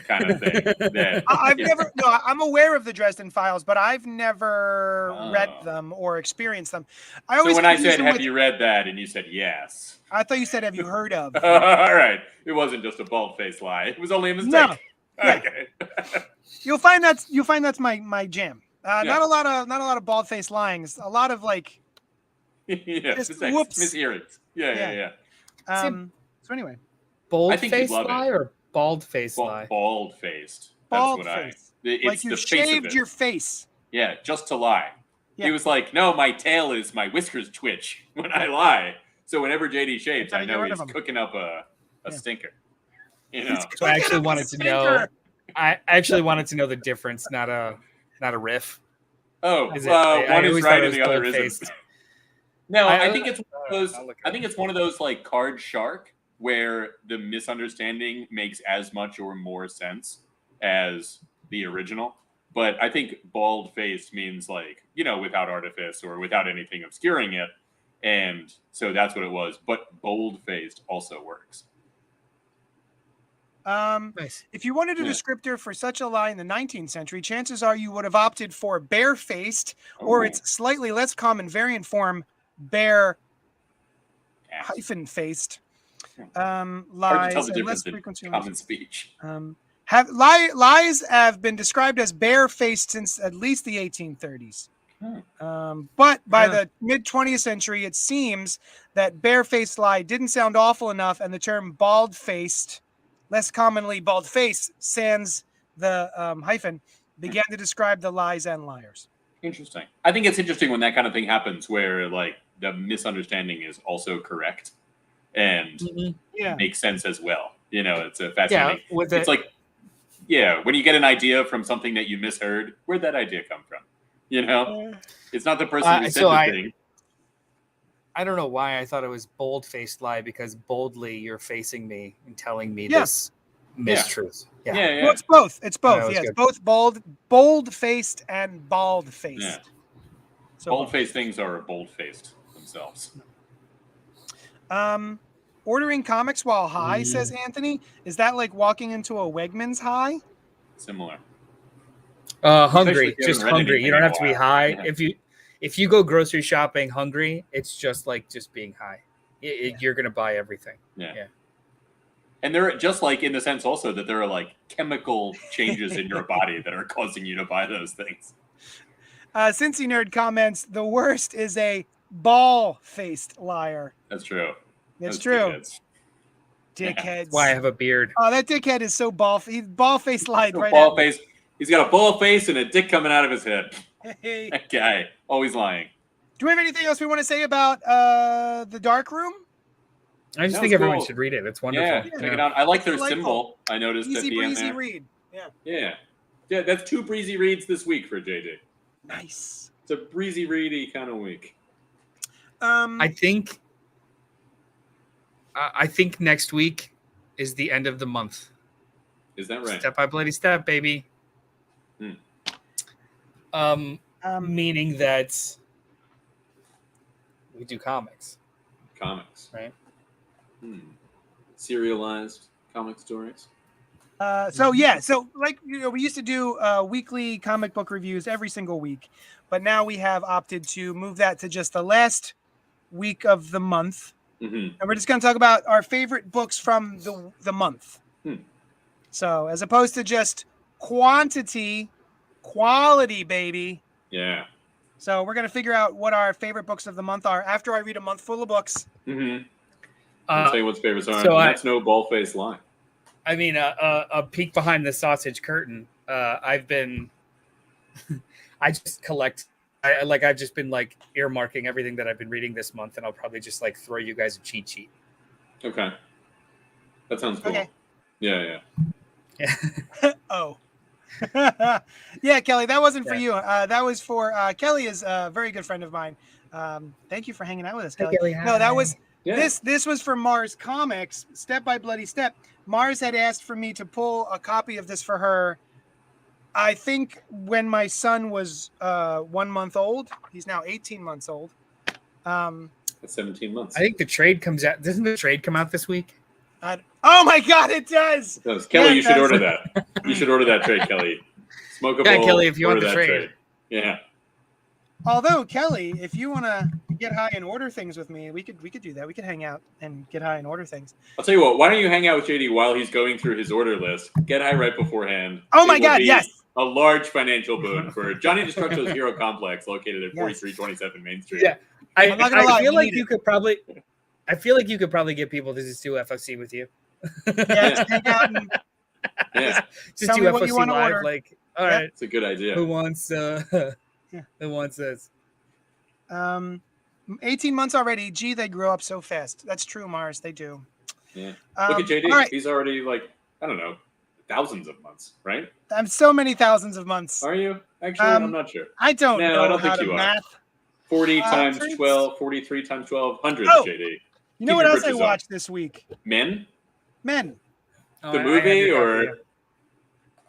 kind of thing. I'm aware of the Dresden Files, but I've never read them or experienced them. So when I said, have you read that? And you said yes. I thought you said, have you heard of? All right. It wasn't just a bald-faced lie. It was only a mistake. No. Okay. You'll find that's my jam. Not a lot of bald-faced lying. A lot of whoops. Mishearings. Yeah. So anyway, Bold-faced lie or bald-faced lie? Bald-faced. Bald That's what face. It's Like you the face of shaved it. your face. Yeah, just to lie. Yeah. He was like, no, my tail is my whiskers twitch when I lie. So whenever JD shaves, Gotta I get know rid he's of 'em. cooking up a Yeah. stinker. You know. So I actually Look at wanted him, to know. stinker. I actually wanted to know the difference, not a riff. Oh, Is it- I one is always right thought it and the was other bald-faced. isn't. No, I- I think it's one of those. I'll look it I up. think it's one of those like card shark where the misunderstanding makes as much or more sense as the original. But I think bald faced means like, without artifice or without anything obscuring it. And so that's what it was. But bold faced also works. Nice. If you wanted a descriptor for such a lie in the 19th century, chances are you would have opted for barefaced or its slightly less common variant form, bare-faced. Hard to Lies tell the and less difference in frequency. common speech. Lies have been described as barefaced since at least the 1830s. But by the mid 20th century, it seems that barefaced lie didn't sound awful enough, and the term bald-faced, less commonly bald-face, sans the hyphen, began to describe the lies and liars. Interesting. I think it's interesting when that kind of thing happens, where like the misunderstanding is also correct and makes sense as well. It's a fascinating. It's like, when you get an idea from something that you misheard, where'd that idea come from? It's not the person who said the thing. I don't know why I thought it was bold-faced lie, because boldly you're facing me and telling me this mistruth. Yeah. Well, it's both. It's both. It's Yes, good. both bold-faced and bald-faced. Yeah. So Bold-faced things are bold-faced themselves. Ordering comics while high, says Anthony. Is that like walking into a Wegmans high? Similar. Hungry, if you just haven't read hungry. anything You don't in a have to be while. high. Yeah. If you go grocery shopping hungry, it's just like being high. You're gonna buy everything. Yeah. And they're just like in the sense also that there are like chemical changes in your body that are causing you to buy those things. Cincy Nerd comments, the worst is a ball-faced liar. That's true. It's Those true. dickheads. Dickheads. That's why I have a beard. Oh, that dickhead is so ball-faced lied right Ball at me. face. He's got a ball face and a dick coming out of his head. Hey. That guy, always lying. Do we have anything else we want to say about the Dark Room? I just That think was everyone cool. should read it. It's wonderful. Yeah, check it out. I like their Delightful. symbol. I noticed at Easy the end breezy there. read. Yeah. Yeah, that's 2 breezy reads this week for JJ. Nice. It's a breezy ready kind of week. I think next week is the end of the month. Is that right? Step by bloody step, baby. Meaning that we do comics. Comics. Right. Serialized comic stories. So like we used to do weekly comic book reviews every single week, but now we have opted to move that to just the last week of the month, and we're just going to talk about our favorite books from the month. So as opposed to just quantity, quality, baby. Yeah. So we're going to figure out what our favorite books of the month are after I read a month full of books. I'll tell you what's favorites are. so That's no ball-faced lie. I mean, a peek behind the sausage curtain. I just collect. I've just been like earmarking everything that I've been reading this month, and I'll probably just like throw you guys a cheat sheet. Okay. That sounds cool. Okay. Yeah. Oh. Yeah, Kelly, that wasn't for you. That was for Kelly is a very good friend of mine. Thank you for hanging out with us, Kelly. No, that was this was for Mars Comics, Step by Bloody Step. Mars had asked for me to pull a copy of this for her. I think when my son was 1 month old. He's now 18 months old. That's 17 months. I think the trade comes out. Doesn't the trade come out this week? Oh my God, it does. Kelly, you should order that. You should order that trade, Kelly. Smokable. Yeah, Kelly, if you want the that trade. Yeah. Although, Kelly, if you want to get high and order things with me, we could do that. We could hang out and get high and order things. I'll tell you what. Why don't you hang out with JD while he's going through his order list? Get high right beforehand. Oh my God, yes. A large financial boon for Johnny Destructo's Hero Complex, located at 4327 Main Street. Yeah, I'm not gonna lie, I feel we like need you it. could probably. I feel like you could probably get people to just do FFC with you. Yeah, just hang out and Yeah, Just tell do me what you FOC want to live. order. Like, all Yep. right, it's a good idea. who wants? Who wants this? 18 months already. Gee, they grow up so fast. That's true, Mars. They do. Yeah. Look at JD. All right. He's already like, I don't know, thousands of months, right? I'm so many thousands of months. Are you? Actually, I'm not sure. I don't No, know I don't how think to you are. math. 40 times Prince. 12, 43 times 12, hundreds, Oh, JD. You know Keep what your else I britches on. watched this week? Men? Men. Oh, The I had movie your or? copy, yeah.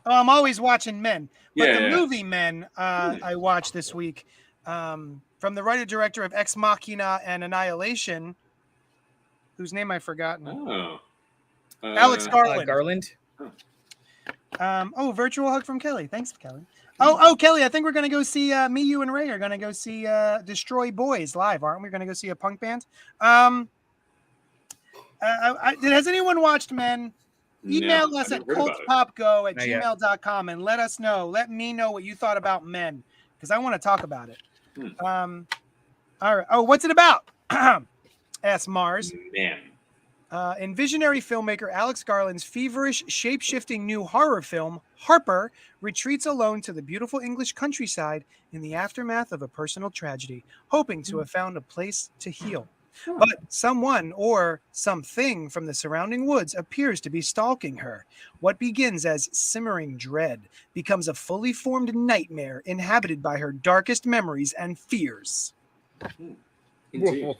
Oh, I'm always watching Men. But Yeah, the yeah. movie Men I watched this week from the writer-director of Ex Machina and Annihilation, whose name I've forgotten. Oh. Alex Garland. Garland. Virtual hug from Kelly. Thanks, Kelly. Oh, Kelly, I think we're going to go see, me, you, and Ray are going to go see Destroy Boys live, aren't we? We're going to go see a punk band. Has anyone watched Men? Email No, us I've at never heard about it. cultpopgo@gmail.com and let us know. Let me know what you thought about Men, because I want to talk about it. All right. Oh, what's it about? Asked Mars. Man. In visionary filmmaker Alex Garland's feverish, shape-shifting new horror film, Harper retreats alone to the beautiful English countryside in the aftermath of a personal tragedy, hoping to have found a place to heal. But someone or something from the surrounding woods appears to be stalking her. What begins as simmering dread becomes a fully formed nightmare inhabited by her darkest memories and fears. Indeed.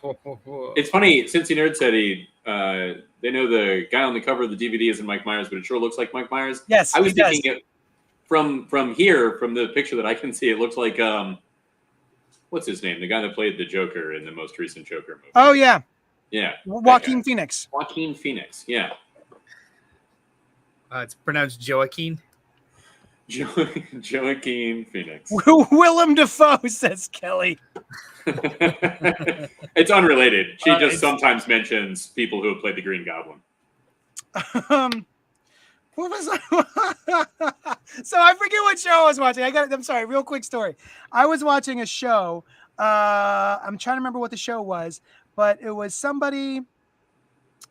It's funny, Cincy Nerd said they know the guy on the cover of the DVD isn't Mike Myers, but it sure looks like Mike Myers. Yes, I was he does. thinking from here, from the picture that I can see, it looks like what's his name? The guy that played the Joker in the most recent Joker movie. Oh, yeah. Yeah. Joaquin Phoenix. Joaquin Phoenix, yeah. It's pronounced Joaquin. Joaquin Phoenix. Willem Dafoe, says Kelly. It's unrelated. She just sometimes mentions people who have played the Green Goblin. What was So I forget what show I was watching. I'm sorry, real quick story. I was watching a show. I'm trying to remember what the show was, but it was somebody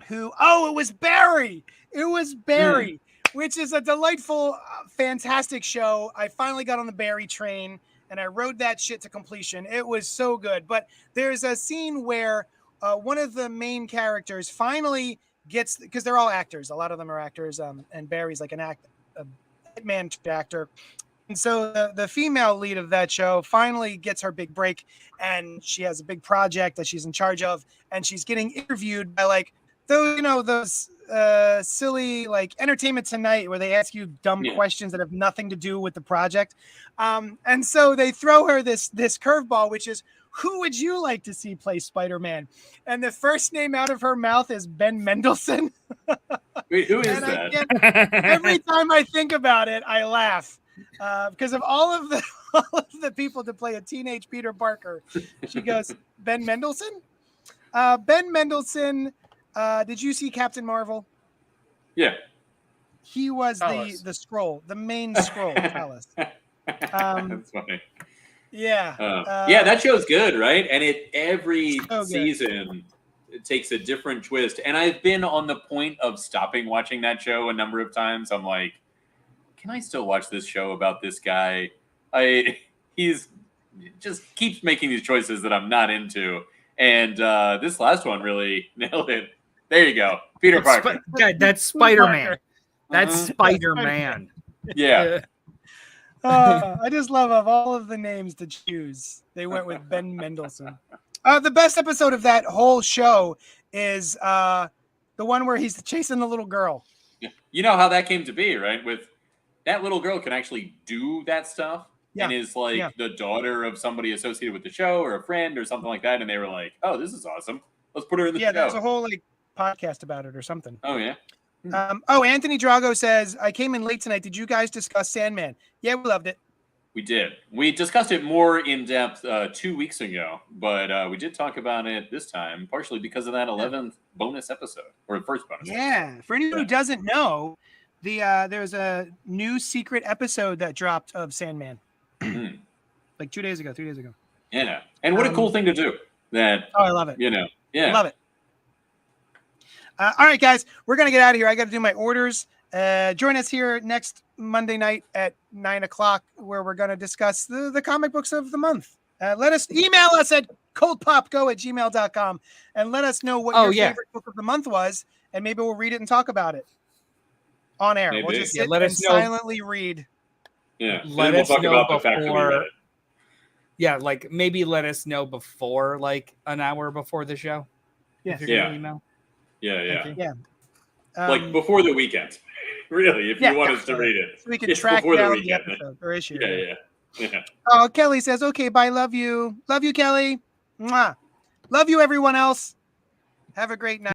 who it was Barry. It was Barry, which is a delightful, fantastic show. I finally got on the Barry train and I rode that shit to completion. It was so good. But there's a scene where one of the main characters finally gets, because they're all actors. A lot of them are actors. And Barry's like a hitman actor. And so the female lead of that show finally gets her big break, and she has a big project that she's in charge of, and she's getting interviewed by like those silly like Entertainment Tonight where they ask you dumb questions that have nothing to do with the project. And so they throw her this curveball, which is, who would you like to see play Spider-Man? And the first name out of her mouth is Ben Mendelsohn. Wait, who is that? Every time I think about it, I laugh. Because of all of the people to play a teenage Peter Parker, she goes, Ben Mendelsohn? Ben Mendelsohn, did you see Captain Marvel? Yeah. He was the scroll, the main scroll, Alice. That's funny. Yeah. Yeah, that show's good, right? And every so season it takes a different twist. And I've been on the point of stopping watching that show a number of times. I'm like, can I still watch this show about this guy? He's just keeps making these choices that I'm not into. And this last one really nailed it. There you go. Peter Parker. That's Spider-Man. That's Spider-Man. Yeah. I just love of all of the names to choose, they went with Ben Mendelsohn. The best episode of that whole show is the one where he's chasing the little girl. You know how that came to be, right? With that little girl can actually do that stuff and is like the daughter of somebody associated with the show or a friend or something like that. And they were like, oh, this is awesome. Let's put her in the show. Yeah, there's a whole like podcast about it or something. Oh, yeah. Anthony Drago says, I came in late tonight. Did you guys discuss Sandman? Yeah, we loved it. We did. We discussed it more in depth 2 weeks ago, but we did talk about it this time, partially because of that 11th bonus episode, or the first bonus episode. For anyone who doesn't know, there's a new secret episode that dropped of Sandman. Like 3 days ago. Yeah. And what a cool thing to do. That. I love it. Yeah. I love it. All right, guys, we're going to get out of here. I got to do my orders. Join us here next Monday night at 9:00, where we're going to discuss the comic books of the month. Let us email us at cultpopgo@gmail.com and let us know what your favorite book of the month was, and maybe we'll read it and talk about it on air. Maybe. We'll just sit let and us know. silently read. Yeah. Let we'll us talk know about the fact that we read before. it. Yeah, like maybe let us know before, like an hour before the show. Yeah. If you're gonna email. Yeah. Okay. Yeah. Like before the weekend, really, if you want us to read it. So we can It's track before the down the weekend. episode or issue. Yeah. Oh, Kelly says, okay, bye. Love you. Love you, Kelly. Mwah. Love you, everyone else. Have a great night.